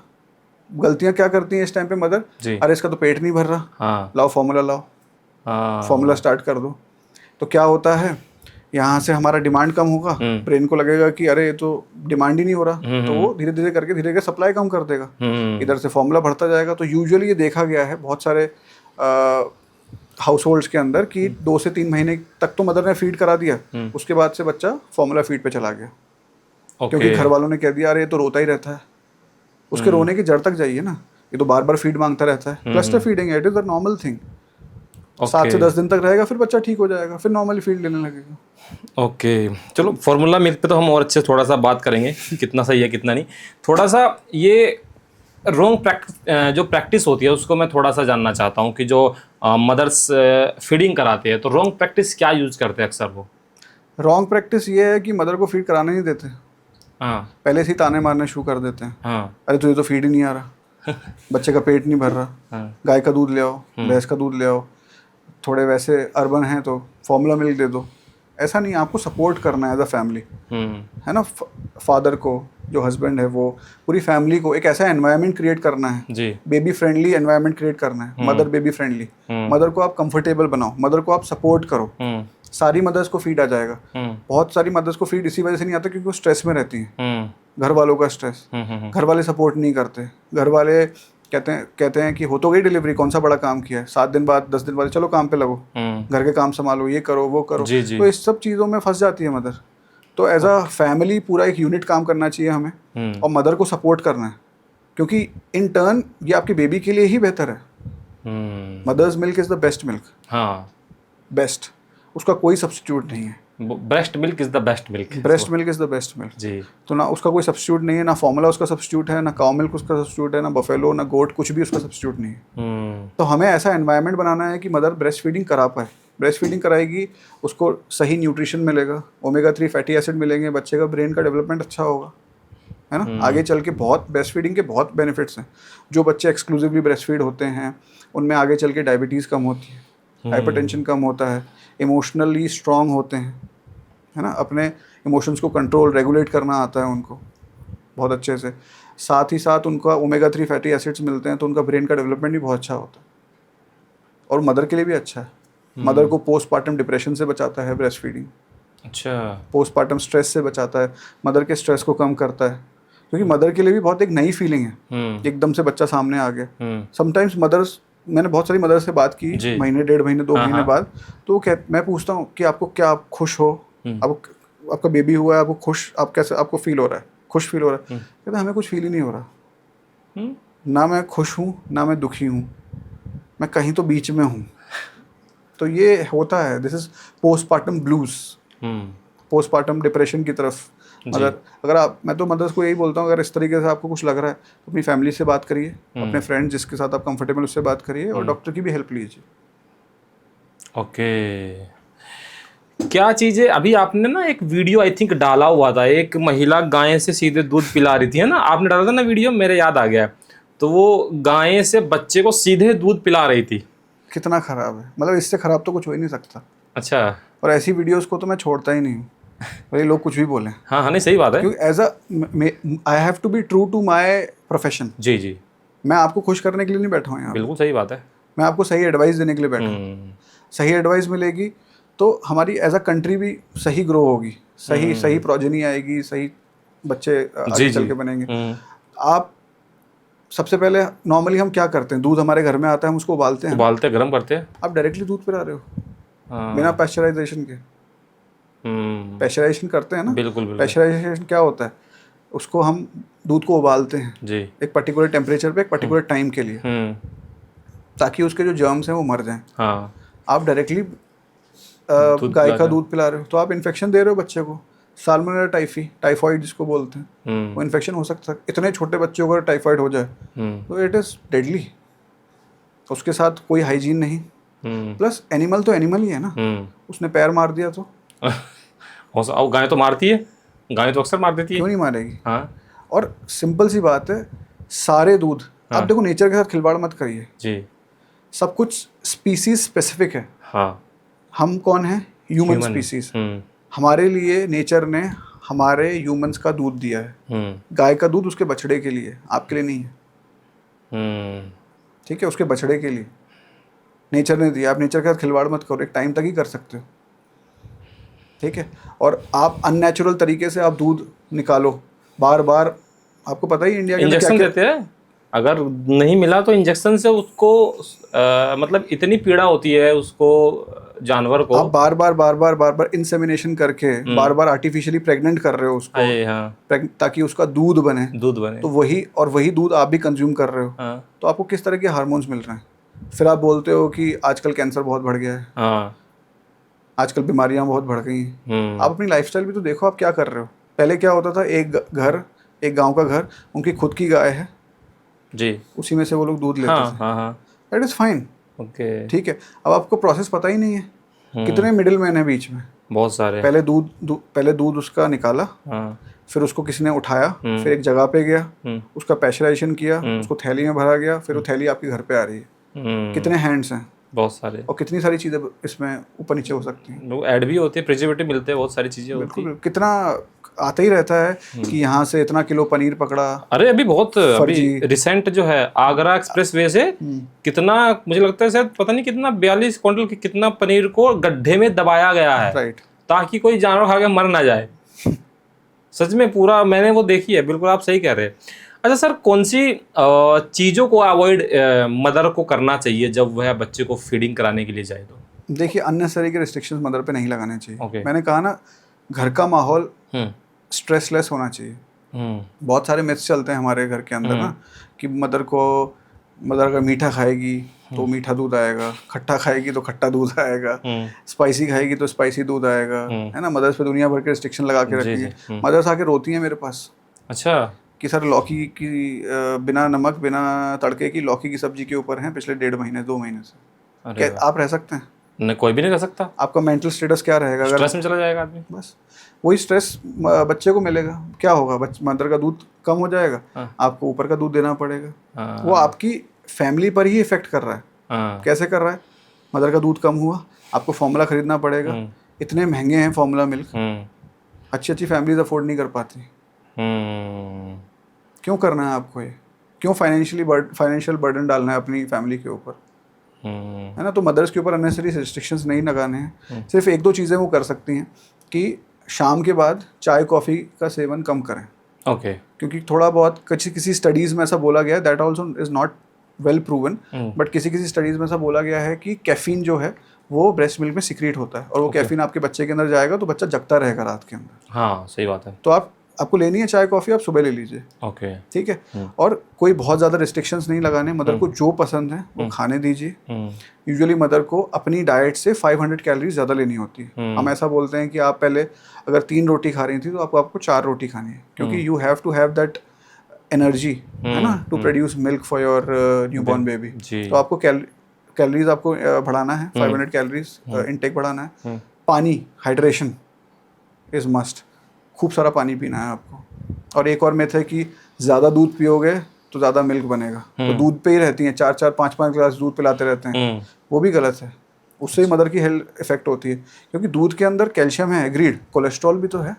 गलतियाँ क्या करती हैं इस टाइम पे मदर? अरे इसका तो पेट नहीं भर रहा, लाओ फॉर्मूला लाओ, फॉर्मूला स्टार्ट कर दो। तो क्या होता है, यहाँ से हमारा डिमांड कम होगा, ब्रेन को लगेगा कि अरे ये तो डिमांड ही नहीं हो रहा, तो वो धीरे धीरे करके सप्लाई कम कर देगा, इधर से फॉर्मूला बढ़ता जाएगा। तो यूजुअली ये देखा गया है बहुत सारे हाउस होल्ड्स के अंदर कि 2 से 3 महीने तक तो मदर ने फीड करा दिया, उसके बाद से बच्चा फॉर्मूला फीड पे चला गया, क्योंकि घर वालों ने कह दिया अरे ये तो रोता ही रहता है। उसके रोने की जड़ तक जाइए ना, ये तो बार बार फीड मांगता रहता है। Cluster feeding it is a normal thing. 7 से 10 दिन तक रहेगा, फिर बच्चा ठीक हो जाएगा, फिर नॉर्मली फीड लेने लगेगा। ओके चलो, फॉर्मूला मिल्क पे तो हम और अच्छे थोड़ा सा बात करेंगे कितना सही है कितना नहीं। थोड़ा सा ये रॉन्ग जो प्रैक्टिस होती है उसको मैं थोड़ा सा जानना चाहता हूँ कि जो मदर्स फीडिंग कराते हैं तो रॉन्ग प्रैक्टिस क्या यूज़ करते हैं अक्सर वो? रॉन्ग प्रैक्टिस ये है कि मदर को फीड कराने नहीं देते। हाँ, पहले से ही ताने मारने शुरू कर देते हैं। हाँ, अरे तुझे तो फीड ही नहीं आ रहा, बच्चे का पेट नहीं भर रहा, हाँ, गाय का दूध ले आओ, भैंस का दूध ले आओ, थोड़े वैसे अर्बन हैं तो फॉर्मूला मिल्क दे दो। ऐसा नहीं, आपको सपोर्ट करना है एज अ फैमिली, है ना। फादर को, जो हस्बैंड है, वो पूरी फैमिली को एक ऐसा एनवायरनमेंट क्रिएट करना है जी, बेबी फ्रेंडली एनवायरनमेंट क्रिएट करना है, मदर बेबी फ्रेंडली। मदर को आप कंफर्टेबल बनाओ, मदर को आप सपोर्ट करो। सारी मदर्स को फीड आ जाएगा। बहुत सारी मदर्स को फीड इसी वजह से नहीं आता क्योंकि वो स्ट्रेस में रहती हैं, घर वालों का स्ट्रेस, घर वाले सपोर्ट नहीं करते। घर वाले कहते हैं कि हो तो गई डिलीवरी, कौन सा बड़ा काम किया है, 7 दिन बाद 10 दिन बाद चलो काम पे लगो, घर के काम संभालो, ये करो वो करो। तो इस सब चीज़ों में फंस जाती है मदर। तो एज अ फैमिली पूरा एक यूनिट काम करना चाहिए हमें, और मदर को सपोर्ट करना है, क्योंकि इन टर्न ये आपके बेबी के लिए ही बेहतर है। Mother's milk is the best milk. हाँ, बेस्ट, उसका कोई सब्स्टिट्यूट नहीं है। Breast milk is the best milk. Breast milk is the best milk जी। तो ना उसका कोई सब्स्टिट्यूट नहीं है, ना फॉर्मूला उसका सब्स्टिट्यूट है, ना काउ मिल्क उसका सब्स्टिट्यूट है, ना बफेलो, ना गोट, कुछ भी उसका सब्स्टिट्यूट नहीं है। तो हमें ऐसा एनवायरनमेंट बनाना है कि मदर ब्रेस्ट फीडिंग करा पाए। ब्रेस्ट फीडिंग कराएगी, उसको सही न्यूट्रिशन मिलेगा, ओमेगा 3 फैटी एसिड मिलेंगे, बच्चे का ब्रेन का डेवलपमेंट अच्छा होगा, है ना। आगे चल के बहुत ब्रेस्ट फीडिंग के बहुत बेनिफिट्स हैं। जो बच्चे एक्सक्लूसिवली ब्रेस्ट फीड होते हैं उनमें आगे चल के डायबिटीज़ कम होती है, हाइपरटेंशन कम होता है, इमोशनली स्ट्रांग होते हैं, है ना। अपने इमोशंस को कंट्रोल रेगुलेट करना आता है उनको बहुत अच्छे से। साथ ही साथ उनका ओमेगा 3 फैटी एसिड्स मिलते हैं, तो उनका ब्रेन का डेवलपमेंट भी बहुत अच्छा होता है, और मदर के लिए भी अच्छा है। मदर को पोस्टपार्टम डिप्रेशन से बचाता है ब्रेस्ट फीडिंग। अच्छा। पोस्टपार्टम स्ट्रेस से बचाता है, मदर के स्ट्रेस को कम करता है, क्योंकि मदर के लिए भी बहुत एक नई फीलिंग है, एकदम से बच्चा सामने आ गया। समटाइम्स मदर्स, मैंने बहुत सारी मदर से बात की महीने, 1.5 महीने, 2 महीने बाद, तो मैं पूछता हूँ कि आपको क्या, आप खुश हो, आपका बेबी हुआ है, आपको खुश, आप कैसे, आपको फील हो रहा है, खुश फील हो रहा है? कहते हमें कुछ फील ही नहीं हो रहा, ना मैं खुश हूँ ना मैं दुखी हूँ, मैं कहीं तो बीच में हूँ। तो ये होता है, this is postpartum blues, postpartum depression की तरफ मदर। अगर आप, मैं तो मदर्स को यही बोलता हूँ, अगर इस तरीके से आपको कुछ लग रहा है तो अपनी फैमिली से बात करिए, अपने फ्रेंड जिसके साथ आप कंफर्टेबल उससे बात करिए, और डॉक्टर की भी हेल्प लीजिए। ओके, क्या चीज़ें अभी आपने ना एक वीडियो आई थिंक डाला हुआ था, एक महिला गाय से सीधे दूध पिला रही थी, है ना, आपने डाला था ना वीडियो, मेरे याद आ गया। तो वो गाय से बच्चे को सीधे दूध पिला रही थी। कितना ख़राब है, मतलब इससे ख़राब तो कुछ हो ही नहीं सकता। अच्छा। और ऐसी वीडियोस को तो मैं छोड़ता ही नहीं हूँ, भाई लोग कुछ भी बोलें। हाँ हाँ, नहीं सही बात है, क्योंकि as a I have to be true to my profession. जी जी, मैं आपको खुश करने के लिए नहीं बैठा हूँ यहाँ। बिल्कुल सही बात है, मैं आपको सही एडवाइस देने के लिए बैठा हूँ। सही एडवाइस मिलेगी तो हमारी एज अ कंट्री भी सही ग्रो होगी, सही प्रोजेनी आएगी, सही बच्चे आगे चल के बनेंगे। आप सबसे पहले नॉर्मली हम क्या करते हैं, दूध हमारे घर में आता है, हम उसको उबालते हैं, गर्म करते हैं। आप डायरेक्टली दूध पिला रहे हो बिना पैस्चराइजेशन के। पैस्चराइजेशन करते हैं ना, बिल्कुल। पैस्चराइजेशन क्या होता है, उसको हम दूध को उबालते हैं जी, एक पर्टिकुलर टेम्परेचर पे, एक पर्टिकुलर टाइम के लिए, ताकि उसके जो जर्म्स हैं वो मर जाएं। हाँ। आप डायरेक्टली गाय का दूध पिला रहे हो तो आप इन्फेक्शन दे रहे हो बच्चे को। साल्मोनेला टाइफाइड जिसको बोलते हैं, वो इन्फेक्शन हो सकता है। इतने छोटे बच्चों को अगर टाइफाइड हो जाए तो इट इज़ डेडली। उसके साथ कोई हाइजीन नहीं, प्लस एनिमल तो एनिमल ही है ना, उसने पैर मार दिया तो गाय तो मारती है, गाय तो अक्सर मार देती है, क्यों नहीं मारेगी। हाँ। और सिंपल सी बात है, सारे दूध, आप देखो नेचर के साथ खिलवाड़ मत करिए जी। सब कुछ स्पीसीज स्पेसिफिक है। हाँ। हम कौन है, ह्यूमन स्पीसीज। हमारे लिए नेचर ने हमारे ह्यूमंस का दूध दिया है। गाय का दूध उसके बछड़े के लिए, आपके लिए नहीं है, ठीक है, उसके बछड़े के लिए नेचर ने दिया। आप नेचर के साथ खिलवाड़ मत करो, एक टाइम तक ही कर सकते हो। ठीक है, और आप अननेचुरल तरीके से आप दूध निकालो बार बार, आपको पता ही इंडिया के अंदर इंजेक्शन क्या देते हैं, अगर नहीं मिला तो इंजेक्शन से उसको मतलब इतनी पीड़ा होती है उसको, जानवर को। आप बार बार इंसेमिनेशन करके बार बार आर्टिफिशियली प्रेग्नेंट कर रहे हो उसको, हाँ, ताकि उसका दूध बने, दूध बने। तो वही दूध आप भी कंज्यूम कर रहे हो। हाँ, तो आपको किस तरह के हार्मोन्स मिल रहे हैं? फिर आप बोलते हो कि आजकल कैंसर बहुत बढ़ गया है, हाँ, आजकल बीमारियां बहुत बढ़ गई हैं। आप अपनी लाइफस्टाइल भी तो देखो, आप क्या कर रहे हो। पहले क्या होता था, एक गांव का घर, उनकी खुद की गाय है जी, उसी में से वो लोग दूध लेते हाँ, थे, हाँ, हाँ, दैट इज़ फाइन, ओके, ठीक है। अब आपको प्रोसेस पता ही नहीं है, कितने मिडिल मैन है बीच में। बहुत सारे। पहले दूध उसका निकाला, हाँ, फिर उसको किसी ने उठाया, फिर एक जगह पे गया, उसका प्रेशराइजेशन किया, उसको थैली में भरा गया, फिर वो थैली आपके घर पे आ रही है। कितने हैंड्स हैं, बहुत सारे, और कितनी सारी चीज़ें इसमें ऊपर नीचे हो सकती हैं। लोग ऐड भी होते हैं, प्रिजर्वेटिव मिलते हैं, बहुत सारी चीजें होती बिल्कुल, कितना आता ही रहता है कि यहाँ से इतना किलो पनीर पकड़ा। अरे अभी फर्जी। रिसेंट जो है आगरा एक्सप्रेस वे से कितना, मुझे लगता है शायद पता नहीं कितना 42 क्विंटल की कितना पनीर को गड्ढे में दबाया गया है, राइट, ताकि कोई जानवर खा के मर ना जाए। सच में पूरा मैंने वो देखी है, बिल्कुल आप सही कह रहे हैं। अच्छा सर, कौन सी चीज़ों को अवॉइड मदर को करना चाहिए जब वह बच्चे को फीडिंग कराने के लिए जाए? तो देखिए, अननेसेसरी के रिस्ट्रिक्शंस मदर पे नहीं लगाने चाहिए। Okay. मैंने कहा ना, घर का माहौल स्ट्रेसलेस होना चाहिए। बहुत सारे मिथ्स चलते हैं हमारे घर के अंदर ना, कि मदर अगर मीठा खाएगी तो मीठा दूध आएगा, खट्टा खाएगी तो खट्टा दूध आएगा, स्पाइसी खाएगी तो स्पाइसी दूध आएगा, है ना। मदर्स पे दुनिया भर के रिस्ट्रिक्शन लगा के रखी है। मदर्स आके रोती हैं मेरे पास, अच्छा, कि सर लौकी की बिना नमक बिना तड़के की लौकी की सब्जी के ऊपर हैं पिछले 1.5 महीने 2 महीने से। क्या आप रह सकते हैं? नहीं, कोई भी नहीं रह सकता। आपका मेंटल स्टेटस क्या रहेगा? अगर स्ट्रेस में चला जाएगा आदमी। बस वही स्ट्रेस बच्चे को मिलेगा, क्या होगा, मदर का दूध कम हो जाएगा, आपको ऊपर का दूध देना पड़ेगा। वो आपकी फैमिली पर ही इफेक्ट कर रहा है। कैसे कर रहा है? मदर का दूध कम हुआ, आपको फॉर्मूला खरीदना पड़ेगा, इतने महंगे हैं फॉर्मूला मिल्क, अच्छी अच्छी फैमिलीज अफोर्ड नहीं कर पाती। क्यों करना है आपको ये? क्यों फाइनेंशियल बर्डन डालना है अपनी फैमिली के ऊपर, है ना। तो मदर्स के ऊपर अननेसेसरी रिस्ट्रिक्शंस नहीं लगाने हैं। सिर्फ 1-2 चीज़ें वो कर सकती हैं कि शाम के बाद चाय कॉफ़ी का सेवन कम करें। ओके। क्योंकि थोड़ा बहुत किसी स्टडीज़ में ऐसा बोला गया है, that also is not well proven, but किसी स्टडीज़ में ऐसा बोला गया है कि कैफीन जो है वो ब्रेस्ट मिल्क में सिक्रीट होता है, और वो कैफीन आपके बच्चे के अंदर जाएगा तो बच्चा जगता रहेगा रात के अंदर। हाँ, सही बात है। तो आपको लेनी है चाय कॉफ़ी, आप सुबह ले लीजिए, ओके, ठीक है। और कोई बहुत ज़्यादा रिस्ट्रिक्शंस नहीं लगाने, मदर को जो पसंद है वो खाने दीजिए। यूजुअली मदर को अपनी डाइट से 500 कैलोरीज ज़्यादा लेनी होती है। हम ऐसा बोलते हैं कि आप पहले अगर 3 रोटी खा रही थी तो आपको 4 रोटी खानी है, क्योंकि you have to have that energy, है ना, to produce milk for your newborn baby. तो आपको कैलोरीज आपको बढ़ाना है, 500 कैलोरीज इनटेक बढ़ाना है। पानी, हाइड्रेशन इज़ मस्ट, खूब सारा पानी पीना है आपको। और एक और मिथ है कि ज़्यादा दूध पियोगे तो ज़्यादा मिल्क बनेगा, तो दूध पे ही रहती हैं, 4-4 5-5 ग्लास दूध पिलाते रहते हैं, वो भी गलत है। उससे ही मदर की हेल्थ इफेक्ट होती है, क्योंकि दूध के अंदर कैल्शियम है, एग्रीड, कोलेस्ट्रॉल भी तो है,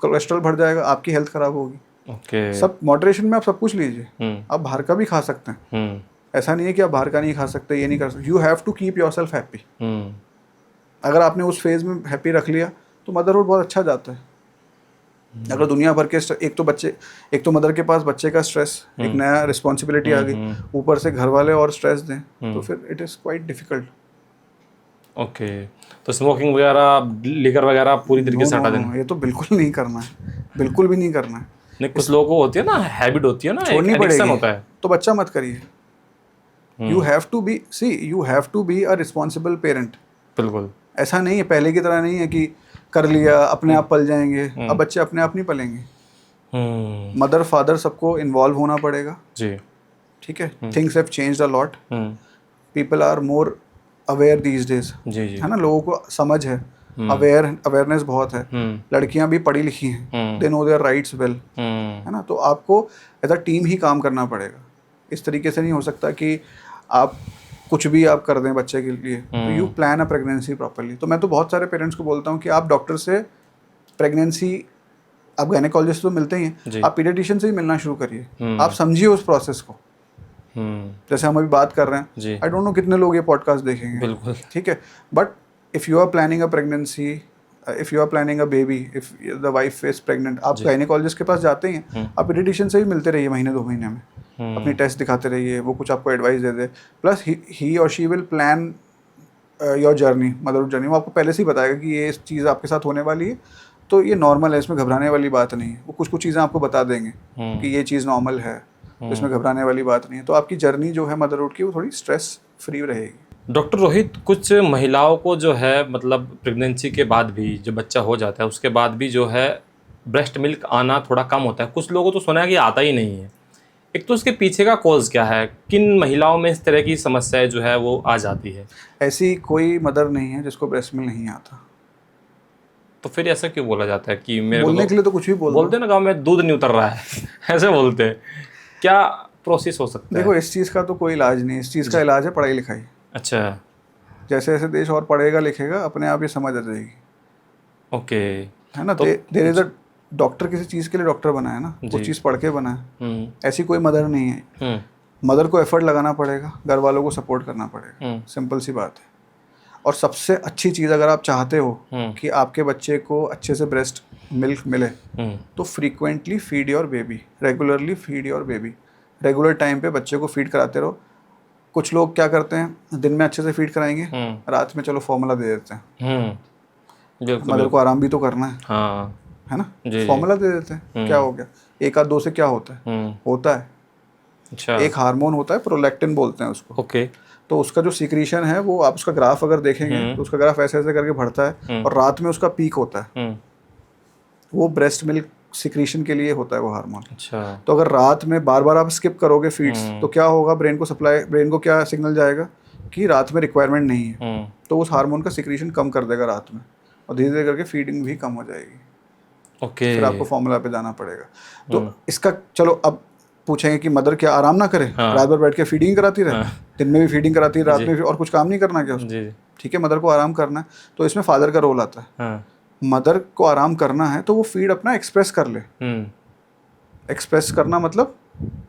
कोलेस्ट्रॉल बढ़ जाएगा, आपकी हेल्थ खराब होगी। ओके। सब मॉडरेशन में आप सब कुछ लीजिए। आप बाहर का भी खा सकते हैं, ऐसा नहीं है कि आप बाहर का नहीं खा सकते, ये नहीं कर सकते। You have to keep yourself happy. अगर आपने उस फेज में हैप्पी रख लिया तो मदरहुड बहुत अच्छा जाता है। अगर दुनिया भर के एक तो मदर के पास बच्चे का स्ट्रेस, एक नया रिस्पॉन्सिबिलिटी आ गई, ऊपर से घर वाले और स्ट्रेस दें, तो फिर it is quite difficult. Okay, तो स्मोकिंग वगैरह, लिकर वगैरह पूरी तरीके से हटा देना, ये तो बिल्कुल नहीं करना है, बिल्कुल भी नहीं करना है। नहीं, कुछ लोगों को होती है ना, हैबिट होती है ना, छोड़नी एडिक्शन होता है, तो बच्चा मत करिए। You have to be a responsible parent. बिल्कुल, ऐसा नहीं है, पहले की तरह नहीं है कि कर लिया अपने आप पल जाएंगे। अब बच्चे अपने आप नहीं पलेंगे। मदर फादर सबको इन्वॉल्व होना पड़ेगा जी, ठीक है। Things have changed a lot, people are more aware these days, है ना, लोगों को समझ है, अवेयरनेस बहुत है। लड़कियां भी पढ़ी लिखी हैं, they know their rights well, है ना। तो आपको एज अ टीम ही काम करना पड़ेगा। इस तरीके से नहीं हो सकता कि आप कुछ भी आप कर दें बच्चे के लिए। तो you plan a pregnancy properly. तो मैं तो बहुत सारे पेरेंट्स को बोलता हूँ कि आप डॉक्टर से प्रेगनेंसी, आप गायनेकोलॉजिस्ट तो मिलते ही हैं, आप पीडियाट्रिशियन से ही मिलना शुरू करिए। आप समझिए उस प्रोसेस को। जैसे हम अभी बात कर रहे हैं, आई डोंट नो कितने लोग ये पॉडकास्ट देखेंगे, बिल्कुल, ठीक है, but if you are planning a pregnancy, if you are planning a baby, if the wife is pregnant, आप गायनेकोलॉजिस्ट के पास जाते ही हैं, आप पीडियाट्रिशियन से भी मिलते रहिए महीने 2 महीने में, अपनी टेस्ट दिखाते रहिए, वो कुछ आपको एडवाइस दे दे, प्लस ही और she will plan your journey, motherhood journey. वो आपको पहले से ही बताएगा कि ये चीज़ आपके साथ होने वाली है, तो ये नॉर्मल है, इसमें घबराने वाली बात नहीं है। वो कुछ कुछ चीज़ें आपको बता देंगे कि ये चीज़ नॉर्मल है, तो इसमें घबराने वाली बात नहीं है। तो आपकी जर्नी जो है मदरहुड की, वो थोड़ी स्ट्रेस फ्री रहेगी। डॉक्टर रोहित, कुछ महिलाओं को जो है मतलब प्रेगनेंसी के बाद भी, जो बच्चा हो जाता है उसके बाद भी जो है ब्रेस्ट मिल्क आना थोड़ा कम होता है। कुछ लोगों को तो सुना है कि आता ही नहीं है। एक तो उसके पीछे का कॉज क्या है? किन महिलाओं में इस तरह की समस्याएं जो है वो आ जाती है? ऐसी कोई मदर नहीं है जिसको ब्रेस्ट मिल्क नहीं आता। तो फिर ऐसा क्यों बोला जाता है कि मेरे बोलने के लिए तो कुछ भी बोलते हैं ना, गाँव में दूध नहीं उतर रहा है ऐसे बोलते हैं। क्या प्रोसेस हो सकता है? देखो, इस चीज़ का तो कोई इलाज नहीं है। इस चीज़ का इलाज है पढ़ाई लिखाई। अच्छा, जैसे जैसे देश और पढ़ेगा लिखेगा, अपने आप ये समझ आ जाएगी। ओके, है ना। देयर इज अ डॉक्टर किसी चीज़ के लिए डॉक्टर बना है ना, वो चीज़ पढ़ के बना है। ऐसी कोई मदर नहीं है। मदर को एफर्ट लगाना पड़ेगा, घर वालों को सपोर्ट करना पड़ेगा, सिंपल सी बात है। और सबसे अच्छी चीज़, अगर आप चाहते हो कि आपके बच्चे को अच्छे से ब्रेस्ट मिल्क मिले, तो frequently feed your baby, regularly feed your baby. Regular time पे बच्चे को फीड कराते रहो। कुछ लोग क्या करते हैं, दिन में अच्छे से फीड कराएंगे, रात में चलो फॉर्मूला दे देते हैं। मदर को आराम भी तो करना है। हाँ, है ना, फॉर्मूला दे देते हैं, क्या हो गया? 1 आध 2 से क्या होता है? होता है, अच्छा, एक हार्मोन होता है, प्रोलैक्टिन बोलते हैं उसको। ओके, तो उसका जो सीक्रेशन है, वो आप उसका ग्राफ अगर देखेंगे तो उसका ग्राफ ऐसे ऐसे करके बढ़ता है, और रात में उसका पीक होता है। वो ब्रेस्ट मिल्क सिक्रीशन के लिए होता है वो हार्मोन। अच्छा, तो अगर रात में बार बार आप स्किप करोगे फीड्स, तो क्या होगा? ब्रेन को क्या सिग्नल जाएगा कि रात में रिक्वायरमेंट नहीं है, तो उस हार्मोन का सिक्रीशन कम कर देगा रात में, और धीरे धीरे करके फीडिंग भी कम हो जाएगी। ओके, फिर आपको फॉर्मूला पे जाना पड़ेगा। तो इसका, चलो अब पूछेंगे कि मदर क्या आराम ना करे? रात भर बैठ के फीडिंग कराती रहे, दिन में भी फीडिंग कराती है, रात में भी, और कुछ काम नहीं करना क्या उसको? ठीक है, मदर को आराम करना है, तो इसमें फादर का रोल आता है। मदर को आराम करना है तो वो फीड अपना एक्सप्रेस कर ले। एक्सप्रेस करना मतलब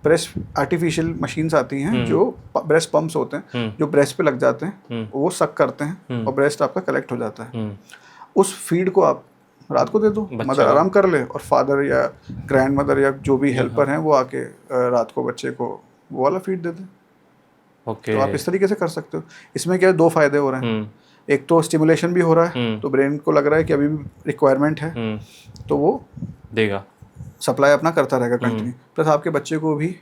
ब्रेस्ट आर्टिफिशियल मशीन्स आती हैं, जो ब्रेस्ट पंप्स होते हैं, जो ब्रेस्ट पे लग जाते हैं, वो सक करते हैं और ब्रेस्ट आपका कलेक्ट हो जाता है। उस फीड को आप रात को दे दो, मदर आराम कर ले, और फादर या ग्रैंड मदर या जो भी हेल्पर हैं वो आके रात को बच्चे को वो वाला फीड दे दे। ओके, तो आप इस तरीके से कर सकते हो। इसमें क्या है, 2 फायदे हो रहे हैं। एक तो स्टिमुलेशन भी हो रहा है, तो ब्रेन को लग रहा है कि अभी भी रिक्वायरमेंट है, तो वो देगा, सप्लाई अपना करता रहेगा कंटिन्यू, प्लस आपके बच्चे को भी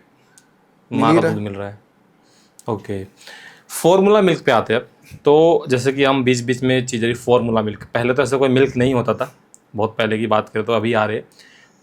माँ का दूध मिल रहा है। ओके, फॉर्मूला मिल्क पे आते हैं। तो जैसे कि हम बीच बीच में चीज़ें, फॉर्मूला मिल्क, पहले तो ऐसा कोई मिल्क नहीं होता था, बहुत पहले की बात करें तो, अभी आ रहे।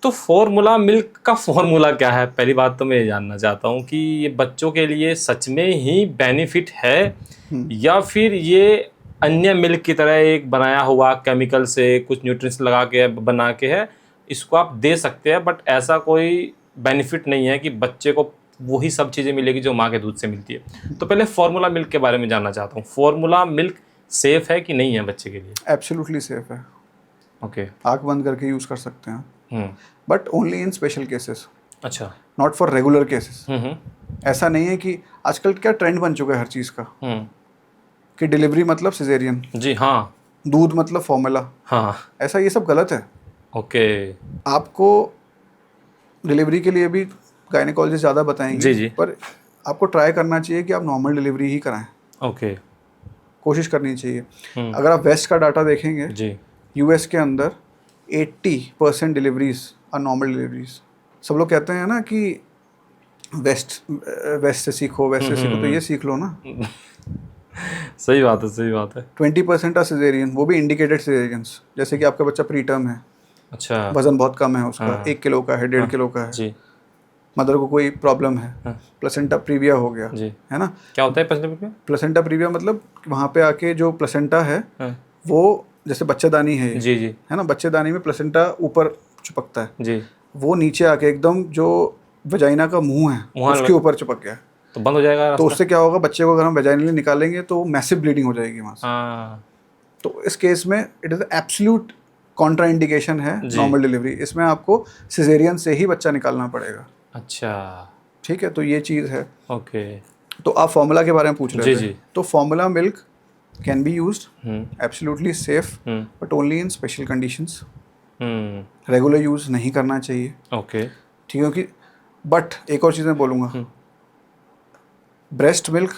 तो फॉर्मूला मिल्क का फॉर्मूला क्या है? पहली बात तो मैं ये जानना चाहता हूँ कि ये बच्चों के लिए सच में ही बेनिफिट है, या फिर ये अन्य मिल्क की तरह एक बनाया हुआ केमिकल से कुछ न्यूट्रिएंट्स लगा के बना के है, इसको आप दे सकते हैं, बट ऐसा कोई बेनिफिट नहीं है कि बच्चे को वही सब चीज़ें मिलेगी जो माँ के दूध से मिलती है। तो पहले फार्मूला मिल्क के बारे में जानना चाहता हूँ। फार्मूला मिल्क सेफ है कि नहीं है बच्चे के लिए? एब्सोल्युटली सेफ है। ओके, आँख बंद करके यूज़ कर सकते हैं, but only in special cases. अच्छा, नॉट फॉर रेगुलर केसेस। ऐसा नहीं है कि आजकल क्या ट्रेंड बन चुका है हर चीज़ का, कि डिलीवरी मतलब सिजेरियन, जी हाँ, दूध मतलब फॉर्मूला, हाँ, ऐसा ये सब गलत है। ओके, आपको डिलीवरी के लिए भी गायनेकोलॉजिस्ट ज़्यादा बताएंगे, जी, पर आपको ट्राई करना चाहिए कि आप नॉर्मल डिलीवरी ही कराएं। ओके, कोशिश करनी चाहिए। अगर आप वेस्ट का डाटा देखेंगे जी, यूएस के अंदर 80% डिलीवरीज आर नॉर्मल डिलीवरीज। सब लोग कहते हैं ना कि वेस्ट से सीखो, वेस्ट से सीखो, तो ये सीख लो ना। सही बात है, सही बात है। 20% आर सिजेरियन, वो भी इंडिकेटेड सिजेरियंस। जैसे कि आपका बच्चा प्रीटर्म है, अच्छा, वजन बहुत कम है उसका, 1 किलो का है, 1.5 किलो का है, जी, मदर को कोई प्रॉब्लम है, प्लेसेंटा प्रीविया हो गया, जी, है ना। क्या होता है प्लेसेंटा? प्लेसेंटा प्रीविया मतलब वहाँ पे आके जो प्लेसेंटा है, वो जैसे बच्चेदानी है, जी, जी, है ना, बच्चेदानी में प्लेसेंटा ऊपर चिपकता है, जी, वो नीचे आके एकदम जो वजाइना का मुंह है उसके ऊपर चिपक गया, तो बंद हो जाएगा रास्ता। तो उससे क्या होगा, बच्चे को अगर हम वजाइनली निकालेंगे तो मैसिव ब्लीडिंग हो जाएगी वहाँ से। हाँ, तो इस केस में it is absolute Contra indication है नॉर्मल डिलीवरी। इसमें आपको सिजेरियन से ही बच्चा निकालना पड़ेगा। अच्छा, ठीक है, तो ये चीज़ है। ओके, तो आप फॉर्मूला के बारे में पूछ रहे थे। जी। तो formula milk can be used, absolutely safe, but only in special conditions. Regular use नहीं करना चाहिए। ओके, ठीक है कि बट एक और चीज़ मैं बोलूँगा, ब्रेस्ट मिल्क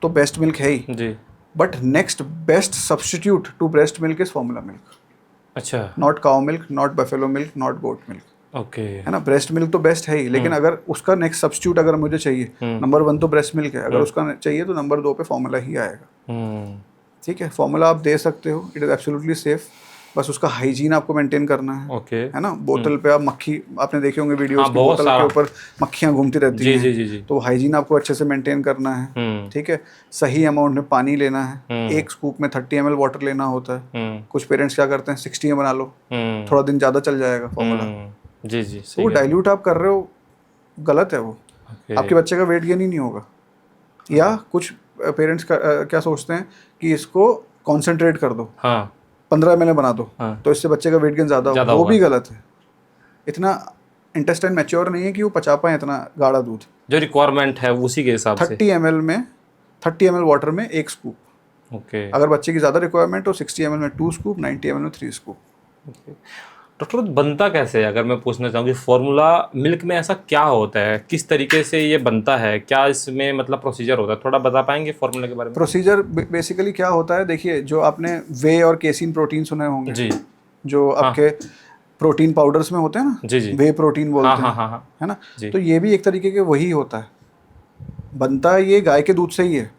तो बेस्ट मिल्क है ही जी। But next best substitute to breast milk is formula milk, अच्छा, not cow milk, not buffalo milk, not goat milk, okay, है ना। ब्रेस्ट मिल्क तो बेस्ट है ही, लेकिन अगर उसका नेक्स्ट सब्स्टिट्यूट अगर मुझे चाहिए, नंबर 1 तो ब्रेस्ट मिल्क है, अगर उसका चाहिए तो नंबर 2 पे फॉर्मूला ही आएगा। ठीक है, फॉर्मूला आप दे सकते हो, इट इज़ एब्सोल्युटली सेफ, बस उसका हाइजीन आपको मेंटेन करना है। ओके, है ना। बोतल पे आप मक्खी, आपने देखे होंगे वीडियोस हाँ, की, बहुत बोतल सारा। के ऊपर मक्खियाँ घूमती रहती जी हैं, जी जी जी। तो हाइजीन आपको अच्छे से मेंटेन करना है। ठीक है, सही अमाउंट में पानी लेना है, एक स्कूप में 30 ml वाटर लेना होता है। कुछ पेरेंट्स क्या करते हैं 60 में बना लो, थोड़ा दिन ज़्यादा चल जाएगा फॉर्मूला, जी जी, तो वो डाइल्यूट आप कर रहे हो, गलत है वो। आपके बच्चे का वेट गेन ही नहीं होगा। या कुछ पेरेंट्स क्या सोचते हैं कि इसको कॉन्सेंट्रेट कर दो, हाँ 15 ml बना दो, हाँ, तो इससे बच्चे का वेट गेन ज़्यादा होगा, वो भी गलत है। इतना इंटेस्टाइन मैच्योर नहीं है कि वो पचा पाए इतना गाढ़ा दूध। जो रिक्वायरमेंट है उसी के हिसाब से 30 ml में 30 ml वाटर में 1 स्कूप, ओके। अगर बच्चे की ज़्यादा रिक्वायरमेंट हो 60 ml में 2 स्कूप, 90 ml में 3 स्कूप। डॉक्टर बनता कैसे है, अगर मैं पूछना चाहूँ कि फॉर्मूला मिल्क में ऐसा क्या होता है, किस तरीके से ये बनता है, क्या इसमें मतलब प्रोसीजर होता है, थोड़ा बता पाएंगे फॉर्मूला के बारे में? प्रोसीजर बेसिकली क्या होता है, देखिए जो आपने वे और केसिन प्रोटीन सुने होंगे जी, जो आपके प्रोटीन पाउडर्स में होते हैं ना, जी जी, वे प्रोटीन बोलते हाँ हैं, हाँ हाँ हाँ, है ना। जी। तो ये भी एक तरीके के वही होता है, बनता ये गाय के दूध से ही है।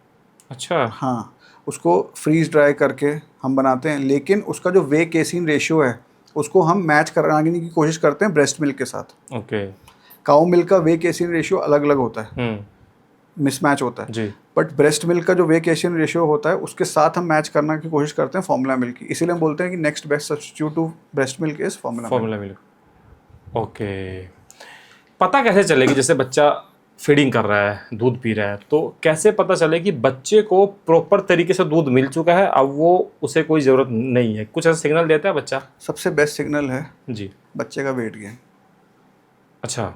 अच्छा, हाँ, उसको फ्रीज ड्राई करके हम बनाते हैं, लेकिन उसका जो वे केसिन रेशियो है उसको हम मैच कराने की कोशिश करते हैं ब्रेस्ट मिल्क के साथ। ओके, काउ मिल्क का वे केसिन रेशियो अलग अलग होता है, मिसमैच होता है जी, बट ब्रेस्ट मिल्क का जो वे केसिन रेशियो होता है उसके साथ हम मैच करने की कोशिश करते हैं फॉर्मूला मिल्क की। इसीलिए हम बोलते हैं कि next best substitute to breast milk is formula milk. Okay, पता कैसे चलेगी, जैसे बच्चा फीडिंग कर रहा है, दूध पी रहा है, तो कैसे पता चले कि बच्चे को प्रॉपर तरीके से दूध मिल चुका है, अब वो उसे कोई ज़रूरत नहीं है, कुछ ऐसा सिग्नल देता है बच्चा? सबसे बेस्ट सिग्नल है जी, बच्चे का वेट गेन। अच्छा,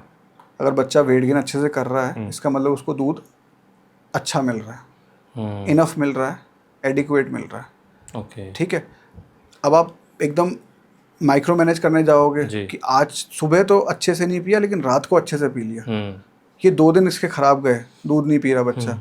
अगर बच्चा वेट गेन अच्छे से कर रहा है, इसका मतलब उसको दूध अच्छा मिल रहा है, इनफ मिल रहा है, एडिक्वेट मिल रहा है। ओके, ठीक है। अब आप एकदम माइक्रो मैनेज करने जाओगे कि आज सुबह तो अच्छे से नहीं पिया लेकिन रात को अच्छे से पी लिया, ये 2 दिन इसके खराब गए, दूध नहीं पी रहा बच्चा।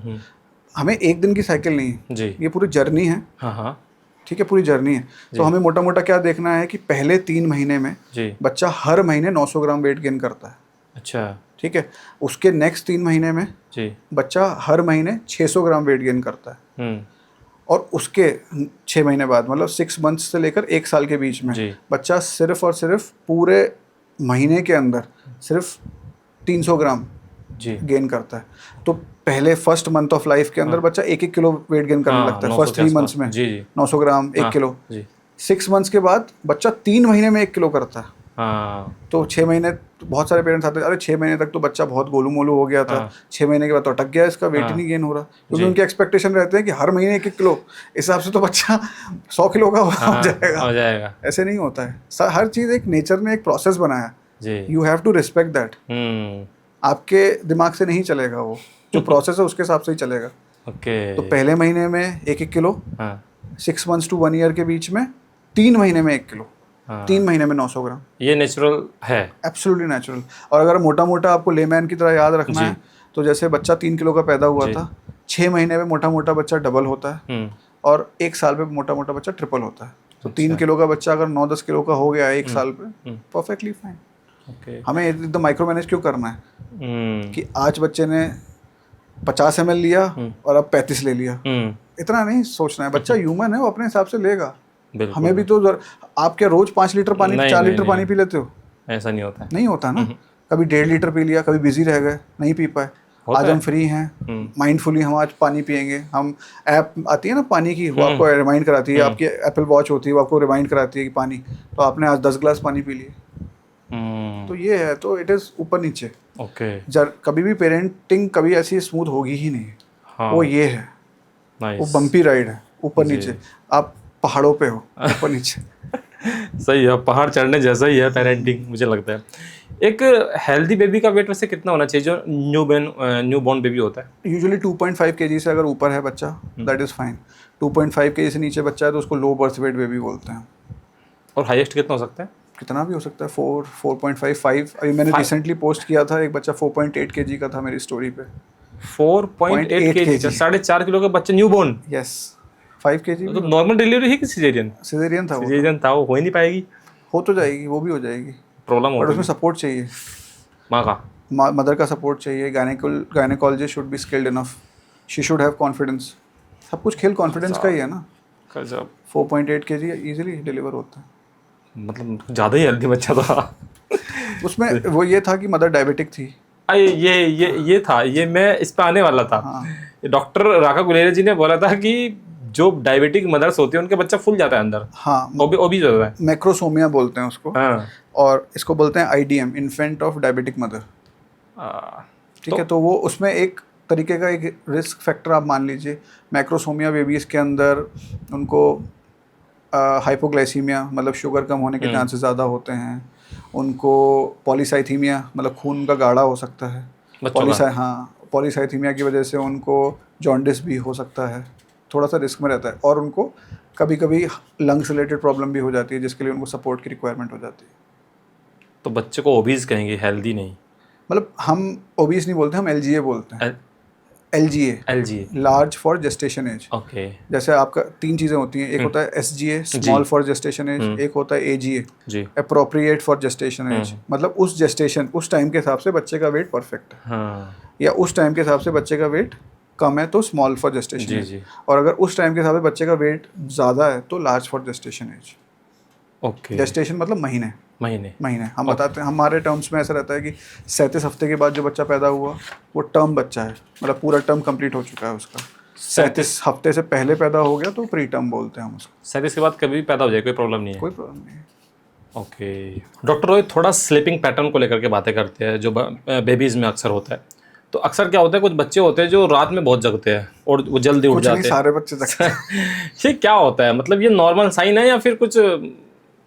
हमें एक दिन की साइकिल नहीं है जी, ये पूरी जर्नी है। हाँ हाँ, ठीक है, पूरी जर्नी है। तो हमें मोटा मोटा क्या देखना है कि पहले 3 महीने में जी, बच्चा हर महीने 900 ग्राम वेट गेन करता है। अच्छा, ठीक है, उसके नेक्स्ट 3 महीने में जी, बच्चा हर महीने 600 ग्राम वेट गेन करता है, और उसके 6 महीने बाद मतलब 6 मंथ्स से लेकर 1 साल के बीच में जी, बच्चा सिर्फ और सिर्फ पूरे महीने के अंदर सिर्फ 300 ग्राम जी, गेन करता है। तो पहले फर्स्ट मंथ ऑफ लाइफ के अंदर बच्चा 1-1 किलो वेट गेन करने लगता है, फर्स्ट 3 मंथ्स में जी जी, 900 ग्राम 1 किलो। जी, 6 मंथ्स के बाद बच्चा 3 महीने में 1 किलो करता है। हाँ, तो 6 महीने, बहुत सारे पेरेंट्स आते हैं अरे 6 महीने तक तो बच्चा बहुत गोलू मोलू हो गया था, 6 महीने के बाद तो अटक गया, इसका वेट ही नहीं गेन हो रहा, क्योंकि उनके एक्सपेक्टेशन रहते हैं कि हर महीने 1-1 किलो, इस हिसाब से तो बच्चा 100 किलो का हो जाएगा। ऐसे नहीं होता है, हर चीज़ एक नेचर ने एक प्रोसेस बनाया, you have to respect that. आपके दिमाग से नहीं चलेगा, वो जो प्रोसेस है उसके हिसाब से ही चलेगा। ओके, तो पहले महीने में 1-1 किलो, 6 मंथ्स टू 1 ईयर के बीच में 3 महीने में 1 किलो, 3 महीने में 900 ग्राम। ये नेचुरल है, एब्सोल्युटली नेचुरल। और अगर मोटा मोटा आपको लेमैन की तरह याद रखना है, तो जैसे बच्चा 3 किलो का पैदा हुआ था, 6 महीने में मोटा मोटा बच्चा डबल होता है, और 1 साल पे मोटा मोटा बच्चा ट्रिपल होता है। तो 3 किलो का बच्चा अगर 9-10 किलो का हो गया 1 साल पे, परफेक्टली फाइन। हमें एकदम माइक्रो मैनेज क्यों करना है कि आज बच्चे ने 50 ml लिया और अब 35 ले लिया, इतना नहीं सोचना है। बच्चा ह्यूमन है, वो अपने हिसाब से लेगा। हमें भी तो आप क्या रोज 5 लीटर पानी 4 लीटर पानी पी लेते हो? ऐसा नहीं होता है, नहीं होता ना। कभी 1.5 लीटर पी लिया, कभी बिजी रह गए नहीं पी पाए। आज हम फ्री हैं, माइंडफुली हम आज पानी पियेंगे। हम ऐप आती है ना पानी की, वो आपको रिमाइंड कराती है, आपकी एप्पल वॉच होती है वो आपको रिमाइंड कराती है कि पानी, तो आपने आज 10 ग्लास पानी पी लिए। तो ये है, तो इट इज़ ऊपर नीचे। ओके, कभी भी पेरेंटिंग कभी ऐसी स्मूथ होगी ही नहीं। हाँ, वो ये है, वो बम्पी राइड है, ऊपर नीचे। आप पहाड़ों पे हो, ऊपर नीचे। सही है, पहाड़ चढ़ने जैसा ही है पेरेंटिंग मुझे लगता है। एक हेल्दी बेबी का वेट वैसे कितना होना चाहिए जो न्यू बॉर्न बेबी होता है? यूजुअली 2.5 kg से अगर ऊपर है बच्चा दैट इज़ फाइन। 2.5 kg से नीचे बच्चा है तो उसको लो बर्थ वेट बेबी बोलते हैं। और हाईएस्ट कितना हो सकता है? कितना भी हो सकता है, 4, 4.5, 5। अभी मैंने रिसेंटली पोस्ट किया था, एक बच्चा 4.8 kg का था मेरी स्टोरी पे। 4.8 kg, 4.5 किलो का बच्चा न्यू बॉर्न। यस, 5 kg तो नॉर्मल डिलीवरी है कि सिजेरियन? सिजेरियन था वो। सिजेरियन था, वो हो ही नहीं पाएगी। हो तो जाएगी, वो भी हो जाएगी, प्रॉब्लम बट होगी उसमें सपोर्ट चाहिए, माँ का। मदर का सपोर्ट चाहिए। Gynaecologist should be skilled enough, she should have confidence. सब कुछ खेल कॉन्फिडेंस का ही है ना। 4.8 kg इजीली डिलीवर होता है। मतलब ज़्यादा ही हेल्दी बच्चा था। उसमें वो ये था कि मदर डायबिटिक थी। ये था, ये मैं इस पे आने वाला था। हाँ। डॉक्टर राका गुलेरिया जी ने बोला था कि जो डायबिटिक मदर्स होती है उनके बच्चा फूल जाता है अंदर। हाँ, ओबीज होता है। मैक्रोसोमिया बोलते हैं उसको। हाँ। और इसको बोलते हैं IDM, infant of diabetic mother. ठीक है, तो वो उसमें एक तरीके का एक रिस्क फैक्टर आप मान लीजिए। मैक्रोसोमिया बेबीज़ के अंदर उनको हाइपोग्लाइसीमिया मतलब शुगर कम होने के चांसेस ज़्यादा होते हैं। उनको पॉलीसाइथीमिया मतलब खून का गाढ़ा हो सकता है। पॉलीसाइथीमिया की वजह से उनको जॉन्डिस भी हो सकता है, थोड़ा सा रिस्क में रहता है। और उनको कभी कभी लंग्स रिलेटेड प्रॉब्लम भी हो जाती है जिसके लिए उनको सपोर्ट की रिक्वायरमेंट हो जाती है। तो बच्चे को ओबीज कहेंगे, हेल्दी नहीं। मतलब हम ओबीज नहीं बोलते, हम LGA बोलते हैं। LGA large for gestation age. Okay. जैसे आपका 3 चीज़ें होती हैं, एक होता है SGA small for gestation age, एक होता है AGA appropriate for gestation age. मतलब उस टाइम के हिसाब से बच्चे का वेट परफेक्ट है। हाँ। या उस टाइम के हिसाब से बच्चे का वेट कम है तो स्मॉल फॉर जेस्टेशन एज, और अगर उस टाइम के हिसाब से बच्चे का वेट ज़्यादा है तो large for gestation age. Okay. Gestation मतलब महीने हम बताते हैं, हमारे टर्म्स में ऐसा रहता है कि 37 हफ्ते के बाद जो बच्चा पैदा हुआ वो टर्म बच्चा है, मतलब पूरा टर्म कंप्लीट हो चुका है उसका। 37 हफ्ते से पहले पैदा हो गया तो प्री टर्म बोलते हैं हम उसको। 37 के बाद कभी भी पैदा हो जाए कोई प्रॉब्लम नहीं है? कोई प्रॉब्लम नहीं है। ओके। डॉक्टर रोहित, थोड़ा स्लीपिंग पैटर्न को लेकर के बातें करते हैं जो बेबीज़ में अक्सर होता है। तो अक्सर क्या होता है, कुछ बच्चे होते हैं जो रात में बहुत जगते हैं और वो जल्दी उठ जाते हैं। सारे बच्चे जगते हैं। ये क्या होता है, मतलब ये नॉर्मल साइन है या फिर कुछ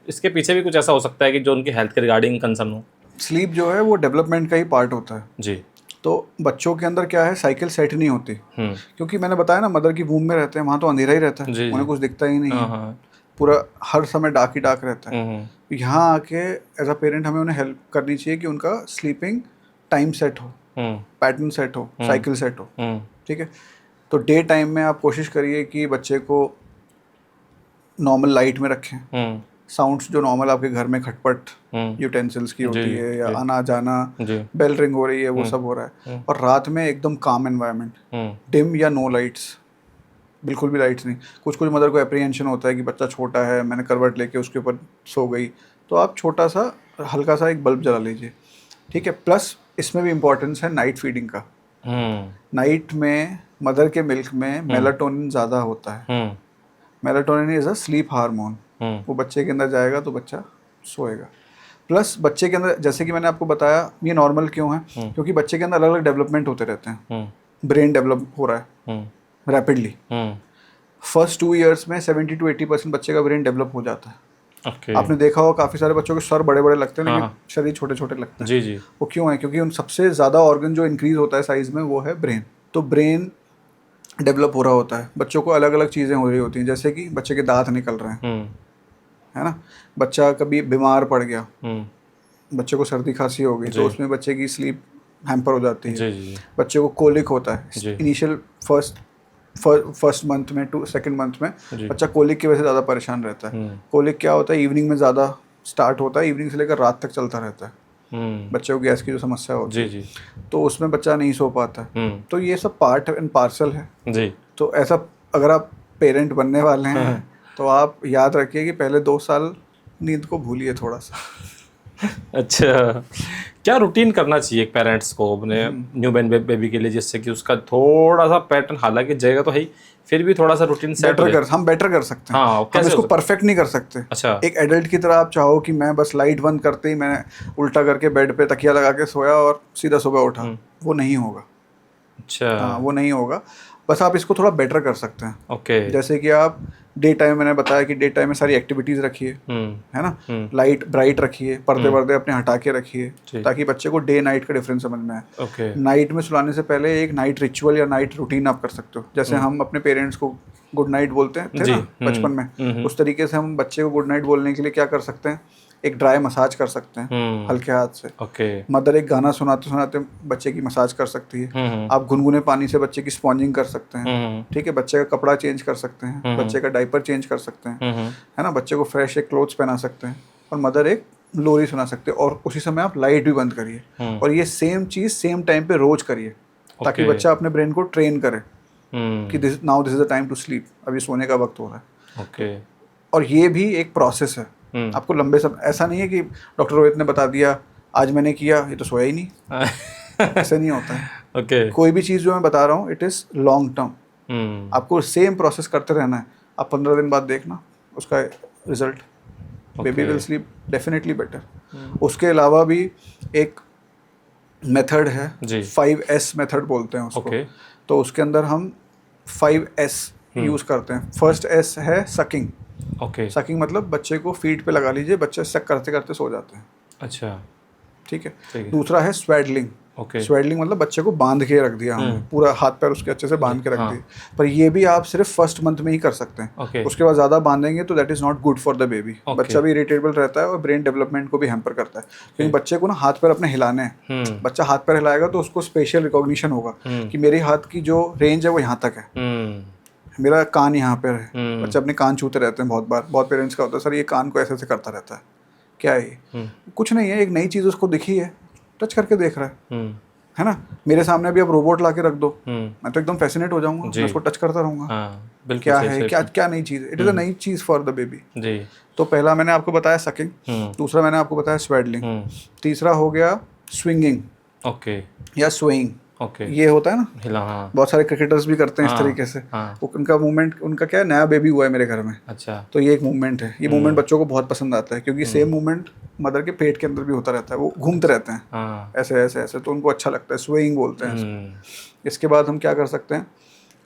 इसके पीछे भी कुछ ऐसा हो सकता है कि जो उनकी हेल्थ के रिगार्डिंग कंसर्न हो? स्लीप जो है वो डेवलपमेंट का ही पार्ट होता है जी। तो बच्चों के अंदर क्या है, साइकिल सेट नहीं होती। क्योंकि मैंने बताया ना, मदर की वूम में रहते हैं, वहाँ तो अंधेरा ही रहता है, उन्हें कुछ दिखता ही नहीं है, पूरा हर समय डार्क ही डार्क रहता है। यहाँ आके एज अ पेरेंट हमें उन्हें हेल्प करनी चाहिए कि उनका स्लीपिंग टाइम सेट हो, पैटर्न सेट हो, साइकिल सेट हो। ठीक है, तो डे टाइम में आप कोशिश करिए कि बच्चे को नॉर्मल लाइट में रखें। साउंड्स जो नॉर्मल आपके घर में खटपट यूटेंसिल्स की होती है या आना जाना, बेल रिंग हो रही है, वो सब हो रहा है। और रात में एकदम काम एनवायरनमेंट, डिम या नो लाइट्स, बिल्कुल भी लाइट्स नहीं। कुछ मदर को एप्रीहेंशन होता है कि बच्चा छोटा है, मैंने करवट लेके उसके ऊपर सो गई, तो आप छोटा सा हल्का सा एक बल्ब जला लीजिए। ठीक है, प्लस इसमें भी इम्पोर्टेंस है नाइट फीडिंग का। नाइट में मदर के मिल्क में मेलाटोनिन ज़्यादा होता है। Melatonin is a slip hormone. वो बच्चे के अंदर जाएगा तो बच्चा सोएगा। प्लस बच्चे के अंदर, जैसे कि मैंने आपको बताया, ये नॉर्मल क्यों है, क्योंकि बच्चे के अंदर अलग अलग डेवलपमेंट होते रहते हैं। ब्रेन डेवलप हो रहा है रैपिडली। फर्स्ट 2 ईयर्स में 70 to 80% बच्चे का ब्रेन डेवलप हो जाता है। आपने देखा होगा काफ़ी सारे बच्चों के सर बड़े बड़े लगते हैं लेकिन शरीर छोटे छोटे लगते हैं। जी। वो क्यों है, क्योंकि उन सबसे ज़्यादा ऑर्गन जो इंक्रीज होता है साइज में वो है ब्रेन। तो ब्रेन डेवलप हो रहा होता है, बच्चों को अलग अलग चीज़ें हो रही होती हैं, जैसे कि बच्चे के दांत निकल रहे हैं, है ना। बच्चा कभी बीमार पड़ गया, बच्चे को सर्दी खांसी हो गई तो उसमें बच्चे की स्लीप हैम्पर हो जाती है। बच्चे को कोलिक होता है इनिशियल फर्स्ट मंथ में टू सेकंड मंथ में, बच्चा कोलिक की वजह से ज़्यादा परेशान रहता है। कोलिक क्या होता है, इवनिंग में ज़्यादा स्टार्ट होता है, इवनिंग से लेकर रात तक चलता रहता है। बच्चे को गैस की जो समस्या होती है तो उसमें बच्चा नहीं सो पाता है। तो ये सब पार्ट एंड पार्सल है। तो ऐसा अगर आप पेरेंट बनने वाले हैं तो आप याद रखिए कि पहले 2 साल नींद को भूलिए थोड़ा सा। अच्छा, क्या रूटीन करना चाहिए एक पेरेंट्स को अपने न्यू बॉर्न बेबी के लिए, जिससे कि उसका थोड़ा सा पैटर्न, हालांकि जगह तो है ही, फिर भी थोड़ा सा रूटीन सेट हम बेटर कर सकते हैं। हाँ, हम इसको परफेक्ट नहीं कर सकते। अच्छा, एक एडल्ट की तरह आप चाहो कि मैं बस लाइट बंद करते ही मैं उल्टा करके बेड पे तकिया लगा के सोया और सीधा सुबह उठा, वो नहीं होगा। अच्छा, हाँ, वो नहीं होगा। बस आप इसको थोड़ा बेटर कर सकते हैं। ओके। जैसे कि आप डे टाइम मैंने बताया कि डे टाइम में सारी एक्टिविटीज़ रखिए, है ना, लाइट ब्राइट रखिए, पर्दे वर्दे अपने हटा के रखिए ताकि बच्चे को डे नाइट का डिफरेंस समझ में आए। नाइट में सुलाने से पहले एक नाइट रिचुअल या नाइट रूटीन आप कर सकते हो। जैसे हम अपने पेरेंट्स को गुड नाइट बोलते हैं थे ना बचपन में, उस तरीके से हम बच्चे को गुड नाइट बोलने के लिए क्या कर सकते हैं, एक ड्राई मसाज कर सकते हैं हल्के हाथ से। मदर एक गाना सुनाते सुनाते बच्चे की मसाज कर सकती है। आप गुनगुने पानी से बच्चे की स्पॉन्जिंग कर सकते हैं, ठीक है, बच्चे का कपड़ा चेंज कर सकते हैं, बच्चे का डायपर चेंज कर सकते हैं, है ना, बच्चे को फ्रेश एक क्लोथ्स पहना सकते हैं, और मदर एक लोरी सुना सकते हैं। और उसी समय आप लाइट भी बंद करिए, और ये सेम चीज़ सेम टाइम पे रोज करिए ताकि बच्चा अपने ब्रेन को ट्रेन करे कि this is the time to sleep, अभी सोने का वक्त हो रहा है। और ये भी एक प्रोसेस है, आपको लंबे समय, ऐसा नहीं है कि डॉक्टर रोहित ने बता दिया आज मैंने किया ये तो सोया ही नहीं ऐसा नहीं होता है। कोई भी चीज़ जो मैं बता रहा हूँ इट इज़ लॉन्ग टर्म, आपको सेम प्रोसेस करते रहना है। आप 15 दिन बाद देखना उसका result, baby will sleep definitely better. उसके अलावा भी एक मेथड है 5S मेथड बोलते हैं उसको। तो उसके अंदर हम 5S यूज़ करते हैं। फर्स्ट S है सकिंग। सकिंग मतलब बच्चे को फीट पे लगा लीजिए, बच्चे सक करते करते सो जाते हैं। अच्छा, ठीक है। दूसरा है स्वेडलिंग। स्वेडलिंग मतलब बच्चे को बांध के रख दिया हमने, पूरा हाथ पैर उसके अच्छे से बांध के रख दिए। पर ये भी आप सिर्फ फर्स्ट मंथ में ही कर सकते हैं। उसके बाद ज़्यादा बांधेंगे तो that is not good for the baby. बच्चा भी इरिटेबल रहता है और ब्रेन डेवलपमेंट को भी हैम्पर करता है, क्योंकि बच्चे को ना हाथ पैर अपने हिलाने हैं। बच्चा हाथ पैर हिलाएगा तो उसको स्पेशल रिकॉग्निशन होगा कि मेरे हाथ की जो रेंज है वो यहाँ तक है, मेरा कान यहाँ पर है। बच्चे अपने कान छूते रहते हैं बहुत बार। बहुत पेरेंट्स का होता है सर ये कान को ऐसे ऐसे करता रहता है, क्या है ये? कुछ नहीं है, एक नई चीज़ उसको दिखी है, टच करके देख रहा है ना। मेरे सामने भी आप रोबोट ला के रख दो, मैं तो एकदम फैसिनेट हो जाऊंगा, मैं उसको टच करता रहूंगा। क्या है, क्या नई चीज़, इट इज़ अ नई चीज़ फॉर द बेबी। तो पहला मैंने आपको बताया सकिंग, दूसरा मैंने आपको बताया स्वेडलिंग, तीसरा हो गया स्विंगिंग या स्वेइंग। ये होता है ना हिला, बहुत सारे क्रिकेटर्स भी करते हैं इस तरीके से। उनका मूवमेंट, उनका क्या है, नया बेबी हुआ है मेरे घर में, अच्छा, तो ये एक मूवमेंट है। ये मूवमेंट बच्चों को बहुत पसंद आता है क्योंकि सेम मूवमेंट मदर के पेट के अंदर भी होता रहता है, वो घूमते रहते हैं ऐसे ऐसे ऐसे, तो उनको अच्छा लगता है, स्वेइंग बोलते हैं इसको। इसके बाद हम क्या कर सकते हैं,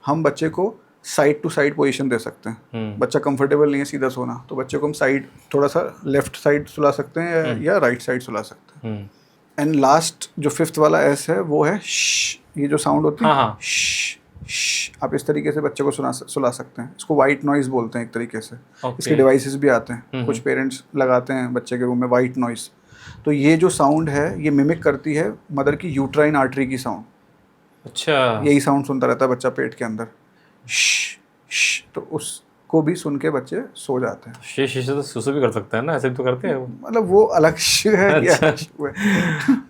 हम बच्चे को साइड टू साइड पोजीशन दे सकते हैं। बच्चा कंफर्टेबल नहीं है सीधा सोना, तो बच्चे को हम साइड, थोड़ा सा लेफ्ट साइड सुला सकते हैं या राइट साइड सुला सकते हैं। एंड लास्ट जो 5th वाला S है वो है श, ये जो साउंड होती है श, श, आप इस तरीके से बच्चे को सुला सकते हैं। इसको वाइट नॉइज बोलते हैं एक तरीके से। इसके डिवाइसेस भी आते हैं, कुछ पेरेंट्स लगाते हैं बच्चे के रूम में वाइट नॉइज। तो ये जो साउंड है ये मिमिक करती है मदर की यूट्राइन आर्टरी की साउंड। अच्छा, यही साउंड सुनता रहता है बच्चा पेट के अंदर, श, श, तो उसको भी सुन के बच्चे सो जाते हैं। शीशे से तो सुसु भी कर सकते हैं ना, ऐसे भी तो करते हैं वो, मतलब वो अलग है। अच्छा।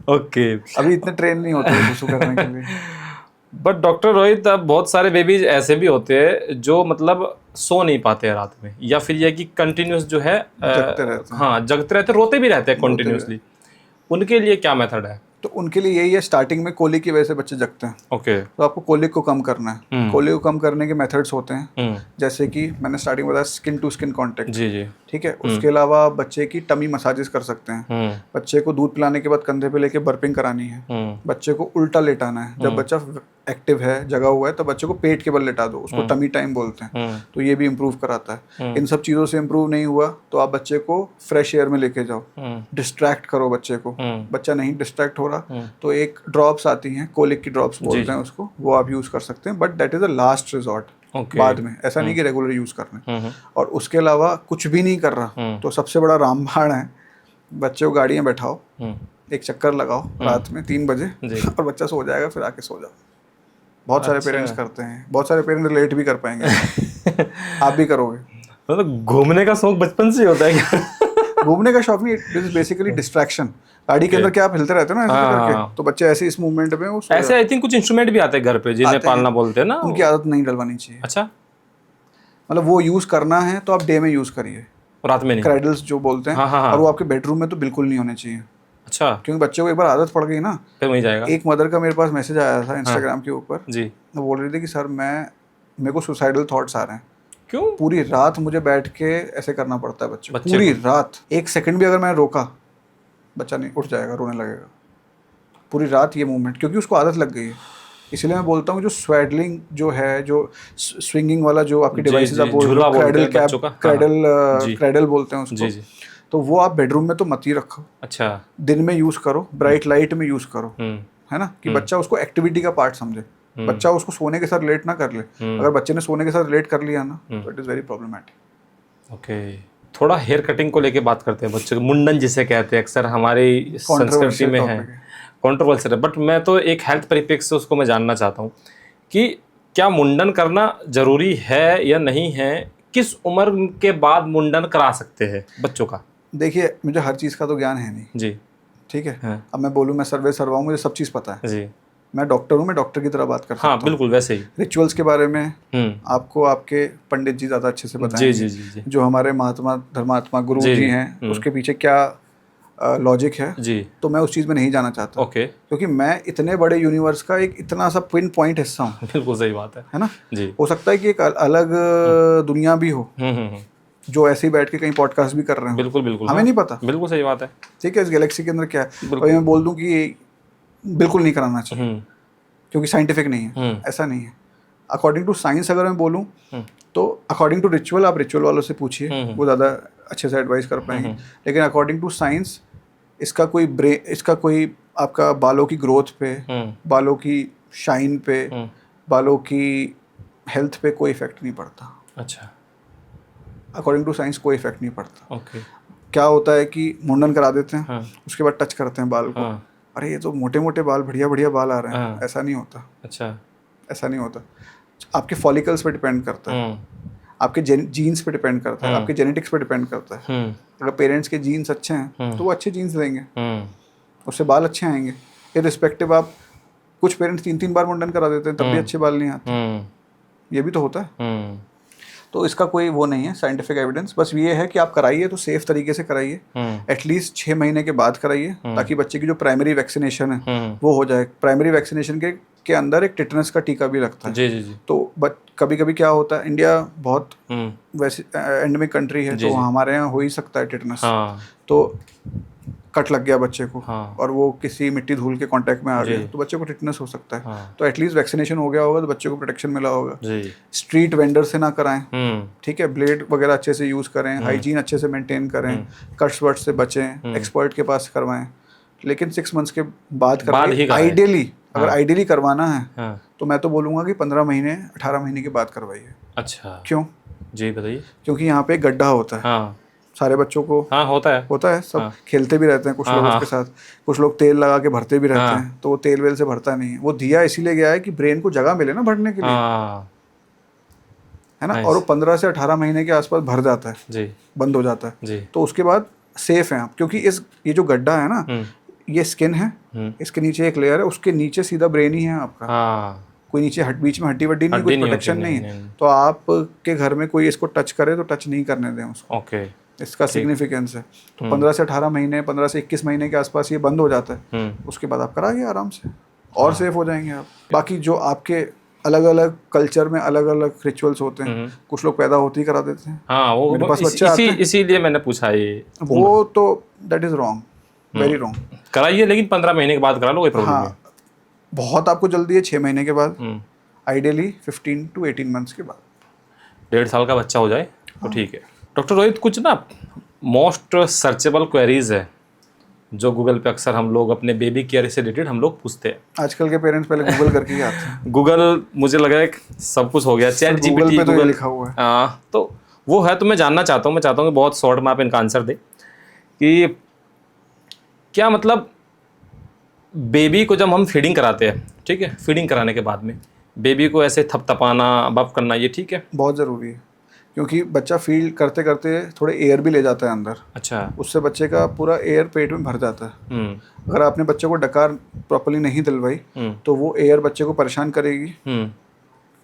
ओके, अभी इतने ट्रेन नहीं होते सुसु करने के लिए। बट डॉक्टर रोहित, अब बहुत सारे बेबीज ऐसे भी होते हैं जो मतलब सो नहीं पाते हैं रात में, या फिर यह कि कंटिन्यूस जो है जगते रहते हैं। हाँ, जगते रहते, रोते भी रहते हैं कंटिन्यूसली। उनके लिए क्या मेथड है? तो उनके लिए यही है, स्टार्टिंग में कोलिक की वजह से बच्चे जगते हैं। तो आपको कोलिक को कम करना है। कोलिक को कम करने के मेथड्स होते हैं, जैसे कि मैंने स्टार्टिंग में बताया स्किन टू स्किन कांटेक्ट, जी, ठीक है। उसके अलावा बच्चे की टमी मसाजेस कर सकते हैं। बच्चे को दूध पिलाने के बाद कंधे पे लेके बर्पिंग करानी है। बच्चे को उल्टा लेटाना है, जब बच्चा एक्टिव है, जगा हुआ है, तो बच्चे को पेट के बल लेटा दो, उसको टमी टाइम बोलते हैं। तो ये भी इम्प्रूव कराता है। इन सब चीज़ों से इम्प्रूव नहीं हुआ तो आप बच्चे को फ्रेश एयर में लेके जाओ, डिस्ट्रैक्ट करो बच्चे को। बच्चा नहीं डिस्ट्रैक्ट हो रहा तो एक ड्रॉप्स आती हैं, कोलिक की ड्रॉप्स बोलते हैं उसको, वो आप यूज़ कर सकते हैं, but that is a last resort. बाद में ऐसा नहीं कि रेगुलर यूज़ करना। और उसके अलावा कुछ भी नहीं कर रहा तो सबसे बड़ा रामबाण है, बच्चे को गाड़ी में बैठाओ, एक चक्कर लगाओ रात में 3 बजे और बच्चा सो जाएगा, फिर आके सो जाओ। बहुत सारे पेरेंट्स करते हैं, बहुत सारे पेरेंट्स रिलेट भी कर पाएंगे। आप भी करोगे? मतलब घूमने का शौक बचपन से होता है क्या? घूमने का शौक नहीं, इट इज बेसिकली डिस्ट्रैक्शन। गाड़ी के अंदर क्या आप हिलते रहते हो ना ऐसे करके, तो बच्चे ऐसे इस मूवमेंट में वो ऐसे, आई थिंक कुछ इंस्ट्रूमेंट भी आते हैं घर पे जिन्हें पालना बोलते हैं ना, उनकी आदत नहीं डलवानी चाहिए। अच्छा, मतलब वो यूज करना है तो आप डे में यूज करिए, रात में नहीं। क्रैडल्स जो बोलते हैं, और वो आपके बेडरूम में तो बिल्कुल नहीं होने चाहिए। अच्छा, क्योंकि बच्चे को एक बार आदत पड़ गई ना, फिर वहीं जाएगा। एक मदर का मेरे पास मैसेज आया था इंस्टाग्राम के ऊपर जी, वो बोल रही थी कि सर मेरे को सुसाइडल थॉट्स आ रहे हैं। क्यों? पूरी रात मुझे बैठ के ऐसे करना पड़ता है बच्चे पूरी रात। 1 सेकंड भी अगर मैंने रोका, बच्चा नहीं उठ जाएगा, रोने लगेगा पूरी रात ये मूवमेंट, क्योंकि उसको आदत लग गई है। इसलिए मैं बोलता हूँ जो स्वेडलिंग जो है, जो स्विंगिंग वाला जो आपकी जी, डिवाइसेस जी, आप बोल रहे झूला हो, बोलते क्रैडल हैं बच्चों का। हाँ, जी, क्रैडल बोलते हैं उसको, जी, जी। तो वो आप बेडरूम में तो मत ही रखो, अच्छा। दिन में यूज़ करो, ब्राइट लाइट में यूज़ करो, हम्म, है ना, कि बच्चा उसको एक्टिविटी का पार्ट समझे, बच्चा उसको सोने के साथ रिलेट ना कर ले। अगर बच्चे ने सोने के साथ रिलेट कर लिया ना, तो it is very problematic. Okay. थोड़ा हेयर कटिंग को लेके बात करते हैं, बच्चों को मुंडन जिसे कहते हैं, अक्सर हमारी संस्कृति में है, कॉन्ट्रोवर्शियल है, बट मैं तो एक हेल्थ परिप्रेक्ष्य से उसको मैं जानना चाहता हूँ कि क्या मुंडन करना जरूरी है या नहीं है, किस उम्र के बाद मुंडन करा सकते हैं बच्चों का? देखिए, मुझे हर चीज़ का तो ज्ञान है नहीं जी। ठीक है। हाँ। अब मैं बोलूँ मैं सर्वे सर्वा हूँ, मुझे सब चीज़ पता है। जी। मैं डॉक्टर हूँ, मैं डॉक्टर की तरह बात कर सकता हाँ हूँ। बिल्कुल वैसे ही। रिचुअल्स के बारे में आपको आपके पंडित जी ज़्यादा अच्छे से बताएंगे। जी, जी, जी, जो हमारे महात्मा धर्मात्मा गुरु जी, जी हैं, उसके पीछे क्या लॉजिक है, जी। तो मैं उस चीज़ में नहीं जाना चाहता। ओके। क्योंकि मैं इतने बड़े यूनिवर्स का एक इतना सा पिन पॉइंट हिस्सा हूँ। बिल्कुल सही बात है ना। जी। हो सकता है कि एक अलग दुनिया भी हो, जो ऐसे ही बैठ के कहीं पॉडकास्ट भी कर रहे हो। बिल्कुल बिल्कुल। हमें नहीं पता। बिल्कुल सही बात है। ठीक है, इस गैलेक्सी के अंदर क्या है, और मैं बोल दूं कि बिल्कुल नहीं कराना चाहिए क्योंकि साइंटिफिक नहीं है, ऐसा नहीं है। अकॉर्डिंग टू साइंस अगर मैं बोलूं, तो अकॉर्डिंग टू रिचुअल, आप रिचुअल वालों से पूछिए, वो ज़्यादा अच्छे से एडवाइस कर पाएंगे। लेकिन अकॉर्डिंग टू साइंस इसका कोई आपका बालों की ग्रोथ पे, बालों की शाइन पे, बालों की हेल्थ पे कोई इफेक्ट नहीं पड़ता। अच्छा। अकॉर्डिंग टू साइंस कोई इफेक्ट नहीं पड़ता। ओके। क्या होता है कि मुंडन करा देते हैं, उसके बाद टच करते हैं बाल को, अरे ये तो मोटे मोटे बाल, बढ़िया बढ़िया बाल आ रहे हैं। ऐसा नहीं होता। अच्छा। ऐसा नहीं होता। आपके फॉलिकल्स पे डिपेंड करता है, आपके जीन्स पे डिपेंड करता है, आपके जेनेटिक्स पे डिपेंड करता है। अगर पेरेंट्स के जीन्स अच्छे हैं तो वो अच्छे जीन्स देंगे, उससे बाल अच्छे आएंगे। इररिस्पेक्टिव आप, कुछ पेरेंट्स 3-3 बार मुंडन करा देते हैं तब भी अच्छे बाल नहीं आते। ये भी तो होता है। तो इसका कोई वो नहीं है साइंटिफिक एविडेंस। बस ये है कि आप कराइए तो सेफ तरीके से कराइए, एटलीस्ट 6 महीने के बाद कराइए, ताकि बच्चे की जो प्राइमरी वैक्सीनेशन है वो हो जाए। प्राइमरी वैक्सीनेशन के अंदर एक टिटनस का टीका भी लगता है। जी जी जी। तो कभी कभी क्या होता है, इंडिया बहुत वैसे एंडेमिक कंट्री है, तो हमारे यहाँ हो ही सकता है टिटनस। तो कट लग गया बच्चे को, और वो किसी मिट्टी धूल के कांटेक्ट में आ गया, तो बच्चे को टिटनस हो सकता है। तो एटलीस्ट वैक्सीनेशन हो गया होगा तो बच्चे को प्रोटेक्शन मिला होगा। स्ट्रीट वेंडर से ना कराएं, ठीक है। ब्लेड वगैरह अच्छे से यूज़ करें, हाइजीन अच्छे से मेंटेन करें, कट्स वर्ट से बचें, एक्सपर्ट के पास करवाएं। लेकिन 6 मंथ्स के बाद करवाइए आइडियली। अगर आइडियली करवाना है तो मैं तो बोलूँगा कि 15 महीने 18 महीने के बाद करवाइए। अच्छा, क्यों? जी बताइए। क्योंकि यहाँ पे एक गड्ढा होता है, सारे बच्चों को होता है सब खेलते भी रहते हैं, कुछ लोग उसके साथ, कुछ लोग तेल लगा के भरते भी रहते हैं, तो वो तेल वेल से भरता नहीं है। वो दिया इसीलिए गया है कि ब्रेन को जगह मिले ना भरने के लिए, है ना। और वो 15 से 18 महीने के आसपास भर जाता है जी, बंद हो जाता है। तो उसके बाद सेफ हैं आप, क्योंकि ये जो गड्ढा है ना, ये स्किन है, इसके नीचे एक लेयर है, उसके नीचे सीधा ब्रेन ही है आपका। कोई नीचे बीच में हड्डी वड्डी नहीं, कुछ प्रोटेक्शन नहीं है। तो आपके घर में कोई इसको टच करे तो टच नहीं करने दें उसको। ओके, इसका सिग्निफिकेंस है। तो 15 से 18 महीने, 15 से 21 महीने के आसपास ये बंद हो जाता है। उसके बाद आप कराइए आराम से, और सेफ हो जाएंगे आप। बाकी जो आपके अलग अलग कल्चर में अलग अलग रिचुअल्स होते हैं, कुछ लोग पैदा होते ही करा देते हैं। हाँ, वो मेरे पास बच्चे आते हैं, इसीलिए मैंने पूछा ये। वो तो that is wrong, very wrong. कराइए, लेकिन 15 महीने के बाद करा लो, कोई प्रॉब्लम नहीं। बहुत आपको जल्दी है 6 महीने के बाद, आइडियली 15 to 18 मंथ्स के बाद। 1.5 साल का बच्चा हो जाए तो ठीक है। डॉक्टर रोहित, कुछ ना मोस्ट सर्चेबल क्वेरीज है जो गूगल पे अक्सर हम लोग अपने बेबी केयर से रिलेटेड हम लोग पूछते हैं। आजकल के पेरेंट्स पहले गूगल करके ही आते हैं। गूगल, मुझे लगा सब कुछ हो गया, चैट जीपीटी पे तो लिखा हुआ है। तो वो है, तो मैं जानना चाहता हूँ, कि बहुत शॉर्ट में आप इनका आंसर दें कि क्या मतलब बेबी को जब हम फीडिंग कराते हैं, ठीक है, फीडिंग कराने के बाद में बेबी को ऐसे थपथपाना, बफ करना, ये ठीक है? बहुत ज़रूरी है, क्योंकि बच्चा फील करते करते थोड़े एयर भी ले जाता है अंदर। अच्छा। उससे बच्चे का पूरा एयर पेट में भर जाता है। अगर आपने बच्चे को डकार प्रॉपर्ली नहीं दिलवाई तो वो एयर बच्चे को परेशान करेगी,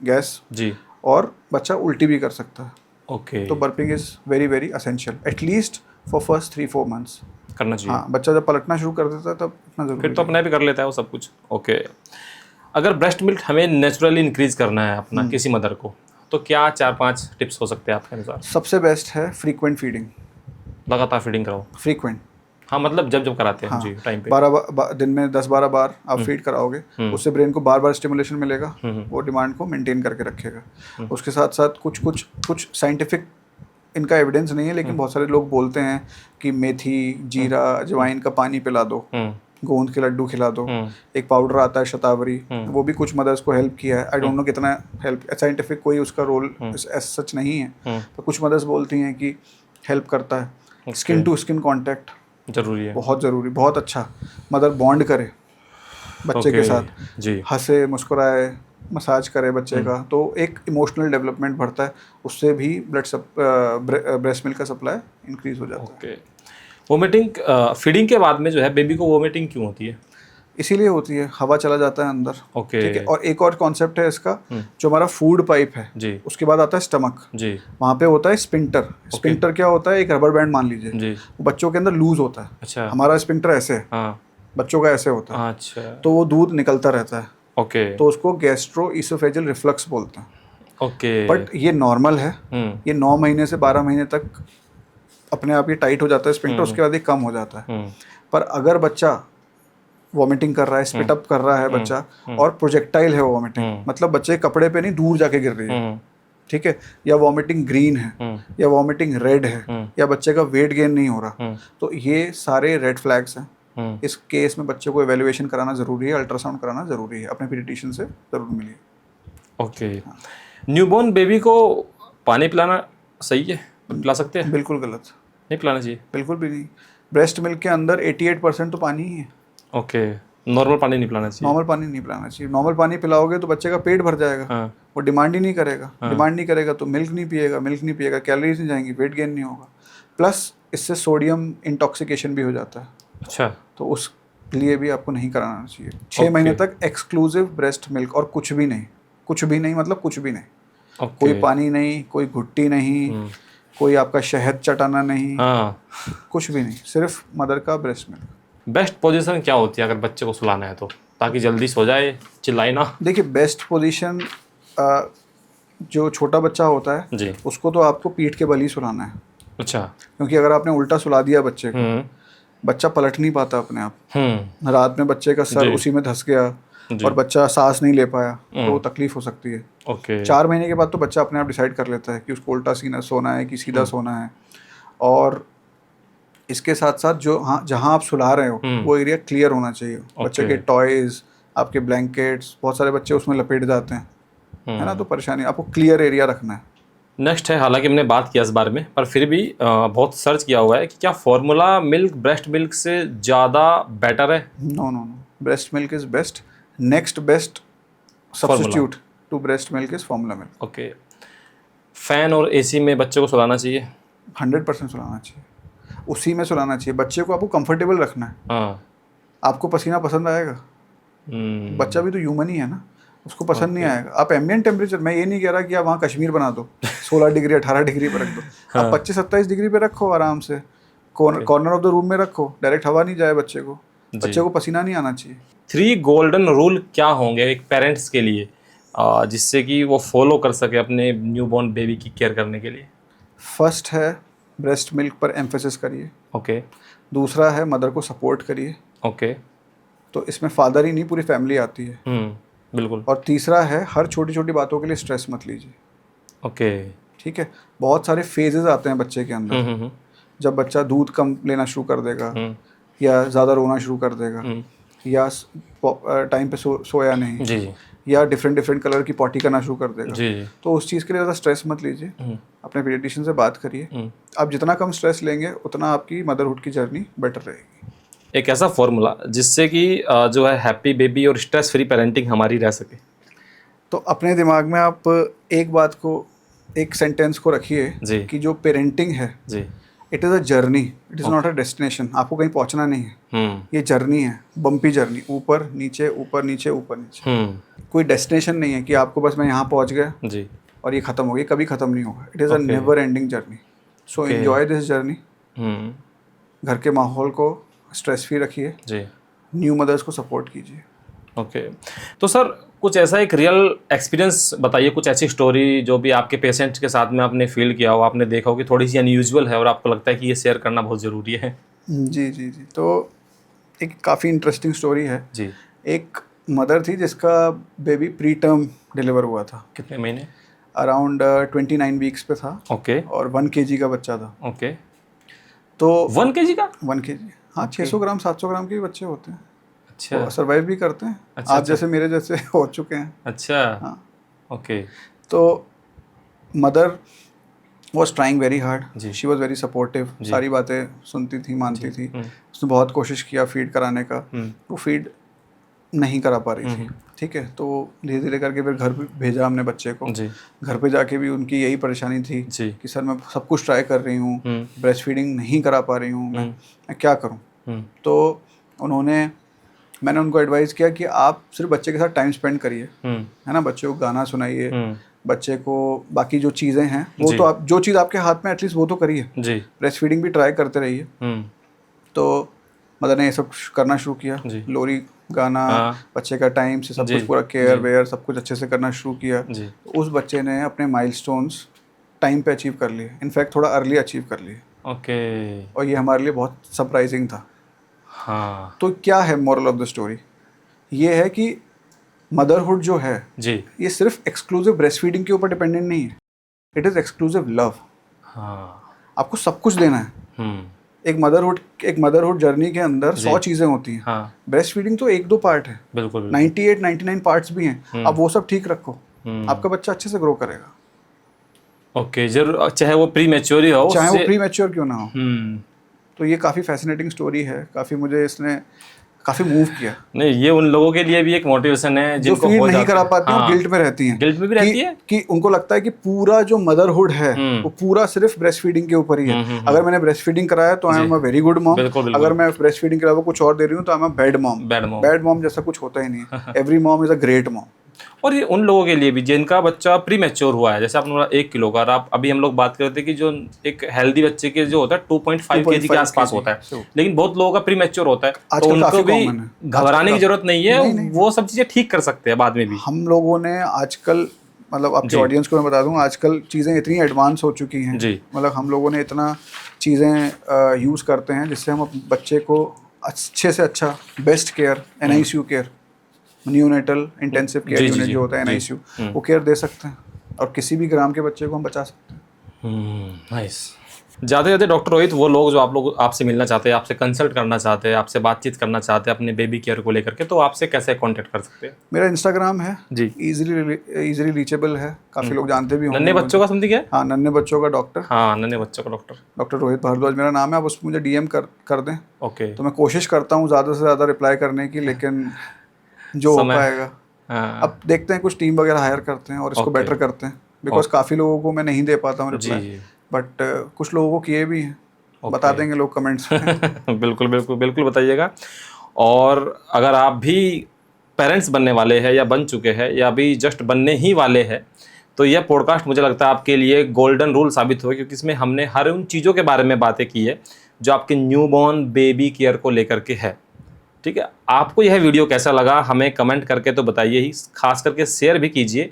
गैस जी, और बच्चा उल्टी भी कर सकता है। ओके। तो burping is very very essential, at least for first 3-4 months करना चाहिए। हाँ, बच्चा जब पलटना शुरू कर देता है तब इतना जरूरी, फिर तो अपने भी कर लेता है वो सब कुछ। ओके। अगर ब्रेस्ट मिल्क हमें नेचुरली इंक्रीज करना है अपना किसी मदर को, तो क्या 4-5 टिप्स हो सकते हैं आपके अनुसार? सबसे बेस्ट है फ्रीक्वेंट फीडिंग। लगातार फीडिंग कराओ। फ्रीक्वेंट, हाँ, मतलब जब जब कराते हैं। हाँ, जी, टाइम पे 12 दिन में 10-12 बार आप फीड कराओगे, उससे ब्रेन को बार बार स्टिमुलेशन मिलेगा, वो डिमांड को मेंटेन करके रखेगा। उसके साथ साथ कुछ साइंटिफिक इनका एविडेंस नहीं है, लेकिन बहुत सारे लोग बोलते हैं कि मेथी, जीरा, अजवाइन का पानी पिला दो, गोंद के लड्डू खिला दो। एक पाउडर आता है शतावरी, वो भी कुछ मदर्स को हेल्प किया है। आई डोंट नो कितना हेल्प, साइंटिफिक कोई उसका रोल सच नहीं है, पर कुछ मदर्स बोलती हैं कि हेल्प करता है। स्किन टू स्किन कांटेक्ट जरूरी है, बहुत ज़रूरी, बहुत अच्छा। मदर बॉन्ड करे बच्चे के साथ, जी, हंसे, मुस्कुराए, मसाज करे बच्चे का, तो एक इमोशनल डेवलपमेंट बढ़ता है, उससे भी ब्रेस्ट मिल्क का सप्लाई इंक्रीज हो जाता है। वोमिटिंग फीडिंग के बाद में जो है बेबी को वोमिटिंग क्यों होती है? इसीलिए होती है, हवा चला जाता है अंदर। ओके, ठीक है। और एक और कॉन्सेप्ट है इसका, जो हमारा फूड पाइप है जी, उसके बाद आता है स्टमक जी, वहाँ पे होता है स्पिंक्टर। स्पिंक्टर क्या होता है? एक रबर बैंड मान लीजिए, जी, वो बच्चों के अंदर लूज होता है। अच्छा, हमारा स्पिंक्टर ऐसे है, हाँ, बच्चों का ऐसे होता है, अच्छा, तो वो दूध निकलता रहता है, ओके, तो उसको गैस्ट्रो ईसोफेजियल रिफ्लक्स बोलते हैं। ओके, बट ये नॉर्मल है, ये 9 महीने से 12 महीने तक अपने आप ये टाइट हो जाता है स्पिंक्टर, उसके बाद ये कम हो जाता है। पर अगर बच्चा वॉमिटिंग कर रहा है, स्पिट अप कर रहा है बच्चा, और प्रोजेक्टाइल है वॉमिटिंग, मतलब बच्चे कपड़े पे नहीं दूर जाके गिर रही है, ठीक है, या वॉमिटिंग ग्रीन है, या वॉमिटिंग रेड है, या बच्चे का वेट गेन नहीं हो रहा, तो ये सारे रेड फ्लैग्स हैं। इस केस में बच्चे को एवेल्युएशन कराना ज़रूरी है, अल्ट्रासाउंड कराना ज़रूरी है, अपने पीडियाट्रिशियन से ज़रूर मिलिए। ओके, न्यूबॉर्न बेबी को पानी पिलाना सही है? पिला सकते हैं? बिल्कुल गलत, नहीं पिलाना चाहिए? बिल्कुल भी नहीं। ब्रेस्ट मिल्क के अंदर 88% तो पानी ही है। ओके, नॉर्मल पानी नहीं पिलाना चाहिए? नॉर्मल पानी नहीं पिलाना चाहिए। नॉर्मल पानी पिलाओगे तो बच्चे का पेट भर जाएगा, हाँ, वो डिमांड ही नहीं करेगा। डिमांड नहीं करेगा तो मिल्क नहीं पिएगा, कैलोरीज नहीं जाएंगी, वेट गेन नहीं होगा, प्लस इससे सोडियम इंटॉक्सिकेशन भी हो जाता है। अच्छा, तो उस लिए भी आपको नहीं कराना चाहिए। 6 महीने तक एक्सक्लूसिव ब्रेस्ट मिल्क, और कुछ भी नहीं, कुछ भी नहीं, मतलब कुछ भी नहीं। कोई पानी नहीं, कोई घुट्टी नहीं, कोई आपका शहद चटाना नहीं, कुछ भी नहीं, सिर्फ मदर का ब्रेस्ट मिल्क। बेस्ट पोजीशन क्या होती है अगर बच्चे को सुलाना है तो, ताकि जल्दी सो जाए, चिल्लाए ना? देखिए, बेस्ट पोजीशन, जो छोटा बच्चा होता है जी, उसको तो आपको पीठ के बल ही सुलाना है। अच्छा, क्योंकि अगर आपने उल्टा सुला दिया बच्चे को, बच्चा पलट नहीं पाता अपने आप। रात में बच्चे का सर उसी में धंस गया और बच्चा सांस नहीं ले पाया, तो वो तकलीफ हो सकती है। ओके, 4 महीने के बाद तो बच्चा अपने आप डिसाइड कर लेता है कि उसको उल्टा सीना सोना है कि सीधा सोना है। और इसके साथ साथ जो जहाँ आप सुला रहे हो वो एरिया क्लियर होना चाहिए। बच्चे के टॉयज, आपके ब्लैंकेट्स, बहुत सारे बच्चे उसमें लपेट जाते हैं, है ना, तो परेशानी, आपको क्लियर एरिया रखना है। नेक्स्ट है, हालांकि हमने बात किया इस बारे में, पर फिर भी बहुत सर्च किया हुआ है कि क्या फॉर्मूला मिल्क ब्रेस्ट मिल्क से ज़्यादा बेटर है? No no no, breast milk is best. Next best substitute to breast milk is formula milk. Okay, fan और एसी में बच्चे को सुलाना चाहिए? 100% सुलाना चाहिए, उसी में सुलाना चाहिए। बच्चे को आपको कंफर्टेबल रखना है। हाँ, आपको पसीना पसंद आएगा? बच्चा भी तो ह्यूमन ही है ना, उसको पसंद नहीं आएगा। आप एम्बिएंट टेम्परेचर, मैं ये नहीं कह रहा कि आप वहाँ कश्मीर बना दो, 16 डिग्री 18 डिग्री पे रख दो, आप 25-27 डिग्री पे रखो आराम से, कॉर्नर ऑफ द रूम में रखो, डायरेक्ट हवा नहीं जाए बच्चे को पसीना नहीं आना चाहिए। 3 गोल्डन रूल क्या होंगे एक पेरेंट्स के लिए, जिससे कि वो फॉलो कर सके अपने न्यूबॉर्न बेबी की केयर करने के लिए? फर्स्ट है, ब्रेस्ट मिल्क पर एम्फेसिस करिए। ओके, दूसरा है, मदर को सपोर्ट करिए। ओके, तो इसमें फादर ही नहीं, पूरी फैमिली आती है। बिल्कुल। और तीसरा है, हर छोटी छोटी बातों के लिए स्ट्रेस मत लीजिए। ओके, ठीक है। बहुत सारे फेजेस आते हैं बच्चे के अंदर, जब बच्चा दूध कम लेना शुरू कर देगा, या ज़्यादा रोना शुरू कर देगा, या टाइम पे सोया नहीं, जी, या डिफरेंट कलर की पॉटी करना शुरू कर देगा, जी, तो उस चीज़ के लिए ज़्यादा स्ट्रेस मत लीजिए। अपने पीडियाट्रिशियन से बात करिए। आप जितना कम स्ट्रेस लेंगे उतना आपकी मदरहुड की जर्नी बेटर रहेगी। एक ऐसा फॉर्मूला जिससे कि जो है हैप्पी बेबी और स्ट्रेस फ्री पेरेंटिंग हमारी रह सके। तो अपने दिमाग में आप एक बात को, एक सेंटेंस को रखिए कि जो पेरेंटिंग है जी, it is a journey, it is not a destination. आपको कहीं पहुंचना नहीं है, ये जर्नी है, बम्पी जर्नी, ऊपर नीचे ऊपर नीचे ऊपर नीचे। कोई डेस्टिनेशन नहीं है कि आपको बस मैं यहाँ पहुँच गया जी और ये ख़त्म हो गया, कभी ख़त्म नहीं होगा। It is a never ending journey. So enjoy this journey. घर के माहौल को स्ट्रेस फ्री रखिए जी, न्यू मदर्स को सपोर्ट कीजिए। ओके, तो सर कुछ ऐसा एक रियल एक्सपीरियंस बताइए, कुछ ऐसी स्टोरी जो भी आपके पेशेंट के साथ में आपने फील किया हो, आपने देखा हो कि थोड़ी सी अनयूजुअल है और आपको लगता है कि ये शेयर करना बहुत ज़रूरी है। जी जी जी। तो एक काफ़ी इंटरेस्टिंग स्टोरी है जी। एक मदर थी जिसका बेबी प्री टर्म डिलीवर हुआ था। कितने महीने? अराउंड 29 वीक्स पे था। ओके। और 1 kg का बच्चा था। ओके। तो 1 kg का? 1 kg, हाँ। 600 ग्राम 700 ग्राम के भी बच्चे होते हैं। अच्छा। वो सर्वाइव भी करते हैं। अच्छा, आप अच्छा। जैसे मेरे जैसे हो चुके हैं। अच्छा। हाँ। ओके। तो mother was trying very hard. जी। She was very supportive. जी। सारी बातें सुनती थी, मानती जी। थी। उसने बहुत कोशिश किया फीड कराने का। वो फीड नहीं करा पा रही थी। ठीक है। तो धीरे धीरे करके फिर घर पे भेजा हमने बच्चे को। जी। घर पे जाके भी उनकी यही परेशानी थी जी। कि सर मैं सब कुछ ट्राई कर रही हूँ, ब्रेस्ट फीडिंग नहीं करा पा रही हूँ, मैं क्या करूँ। तो मैंने उनको एडवाइस किया कि आप सिर्फ बच्चे के साथ टाइम स्पेंड करिए, है ना। बच्चे को गाना सुनाइए, बच्चे को बाकी जो चीज़ें हैं वो तो आप जो चीज़ आपके हाथ में एटलीस्ट वो तो करिए। ब्रेस्ट फीडिंग भी ट्राई करते रहिए। तो मदर ने ये सब करना शुरू किया। लोरी गाना, बच्चे का टाइम से सब कुछ पूरा केयर वेयर सब कुछ अच्छे से करना शुरू किया। तो उस बच्चे ने अपने माइलस्टोन्स टाइम पे अचीव कर लिए, इनफैक्ट थोड़ा अर्ली अचीव कर लिए। ओके। और ये हमारे लिए बहुत सरप्राइजिंग था। हाँ। तो क्या है मोरल ऑफ द स्टोरी? ये है कि मदरहुड जो है जी, ये सिर्फ एक्सक्लूसिव ब्रेस्ट फीडिंग के ऊपर डिपेंडेंट नहीं है। It is exclusive love. हाँ। आपको सब कुछ देना है। एक मदरहुड जर्नी के अंदर 100 चीज़ें होती हैं। हाँ। ब्रेस्ट फीडिंग तो 1-2 पार्ट है। बिल्कुल। 98-99 पार्ट्स भी हैं। आप वो सब ठीक रखो, आपका बच्चा अच्छे से ग्रो करेगा। ओके। जरूर, चाहे वो प्री मैच्योर ही हो, चाहे वो प्री मैच्योर क्यों ना हो। तो ये काफ़ी फैसिनेटिंग स्टोरी है। काफ़ी मुझे इसने काफ़ी मूव किया। नहीं, ये उन लोगों के लिए भी एक मोटिवेशन है जो जिनको फीड हो नहीं जाता करा है। पाती हैं और गिल्ट में रहती हैं। गिल्ट में भी रहती है कि उनको लगता है कि पूरा जो मदरहुड है वो पूरा सिर्फ ब्रेस्ट फीडिंग के ऊपर ही है। अगर मैंने ब्रेस्ट फीडिंग कराया तो I am a very good mom. अगर मैं ब्रेस्ट फीडिंग के अलावा कुछ और दे रही हूँ तो I am a bad mom. Bad mom जैसा कुछ होता ही नहीं है। Every mom is a great mom. और ये उन लोगों के लिए भी जिनका बच्चा प्री मैच्योर हुआ है, जैसे आपने बोला 1 किलो का, और आप अभी हम लोग बात करते हैं कि जो एक हेल्दी बच्चे के जो होता है 2.5 kg के आसपास होता है, लेकिन बहुत लोगों का प्री मैच्योर होता है, तो उनको भी घबराने की जरूरत नहीं है। वो सब चीजें ठीक कर सकते हैं बाद में भी। हम लोगों ने आजकल, मतलब आपके ऑडियंस को मैं बता दूं, आजकल चीज़ें इतनी एडवांस हो चुकी हैं। मतलब हम लोगों ने इतना चीज़ें यूज़ करते हैं जिससे हम बच्चे को अच्छे से अच्छा best care, NICU care, neonatal intensive care unit जो होता है NICU, वो केयर दे सकते हैं। और किसी भी ग्राम के बच्चे को हम बचा सकते हैं। नाइस। ज़्यादा ज़्यादा डॉक्टर रोहित, वो लोग जो आपसे मिलना चाहते हैं, आपसे कंसल्ट करना चाहते हैं, आपसे बातचीत करना चाहते हैं अपने बेबी केयर को लेकर के, तो आपसे कैसे कांटेक्ट कर सकते हैं? मेरा इंस्टाग्राम है जी, इजीली रीचेबल है। काफ़ी लोग जानते भी होंगे। नन्हे बच्चों का समथिंग है? हाँ, नन्हे बच्चों का डॉक्टर। हाँ, नन्हे बच्चों का डॉक्टर रोहित भारद्वाज मेरा नाम है। आप उसमें मुझे DM कर दें। ओके। तो मैं कोशिश करता हूँ ज़्यादा से ज़्यादा रिप्लाई करने की, लेकिन जो हो पाएगा। अब देखते हैं, कुछ टीम वगैरह हायर करते हैं और इसको बेटर करते हैं। बिकॉज काफ़ी लोगों को मैं नहीं दे पाता हूँ रिप्लाई, बट कुछ लोगों को किए भी हैं। बता देंगे लोग कमेंट्स में। बिल्कुल बिल्कुल बिल्कुल बताइएगा। और अगर आप भी पेरेंट्स बनने वाले हैं या बन चुके हैं या अभी जस्ट बनने ही वाले हैं, तो यह पॉडकास्ट मुझे लगता है आपके लिए गोल्डन रूल साबित होगा, क्योंकि इसमें हमने हर उन चीज़ों के बारे में बातें की है जो आपके न्यूबॉर्न बेबी केयर को लेकर के है। ठीक है, आपको यह वीडियो कैसा लगा हमें कमेंट करके तो बताइए ही, खास करके शेयर भी कीजिए।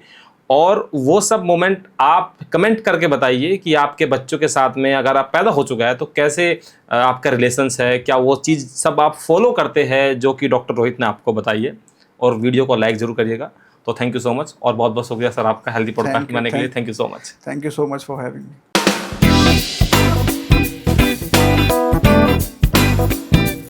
और वो सब मोमेंट आप कमेंट करके बताइए कि आपके बच्चों के साथ में अगर आप पैदा हो चुका है तो कैसे आपका रिलेशंस है, क्या वो चीज़ सब आप फॉलो करते हैं जो कि डॉक्टर रोहित ने आपको बताई है। और वीडियो को लाइक ज़रूर करिएगा। तो थैंक यू सो मच, और बहुत बहुत शुक्रिया सर आपका हेल्दी पॉडकास्ट बनाने के लिए। Thank you so much. Thank you so much for having me.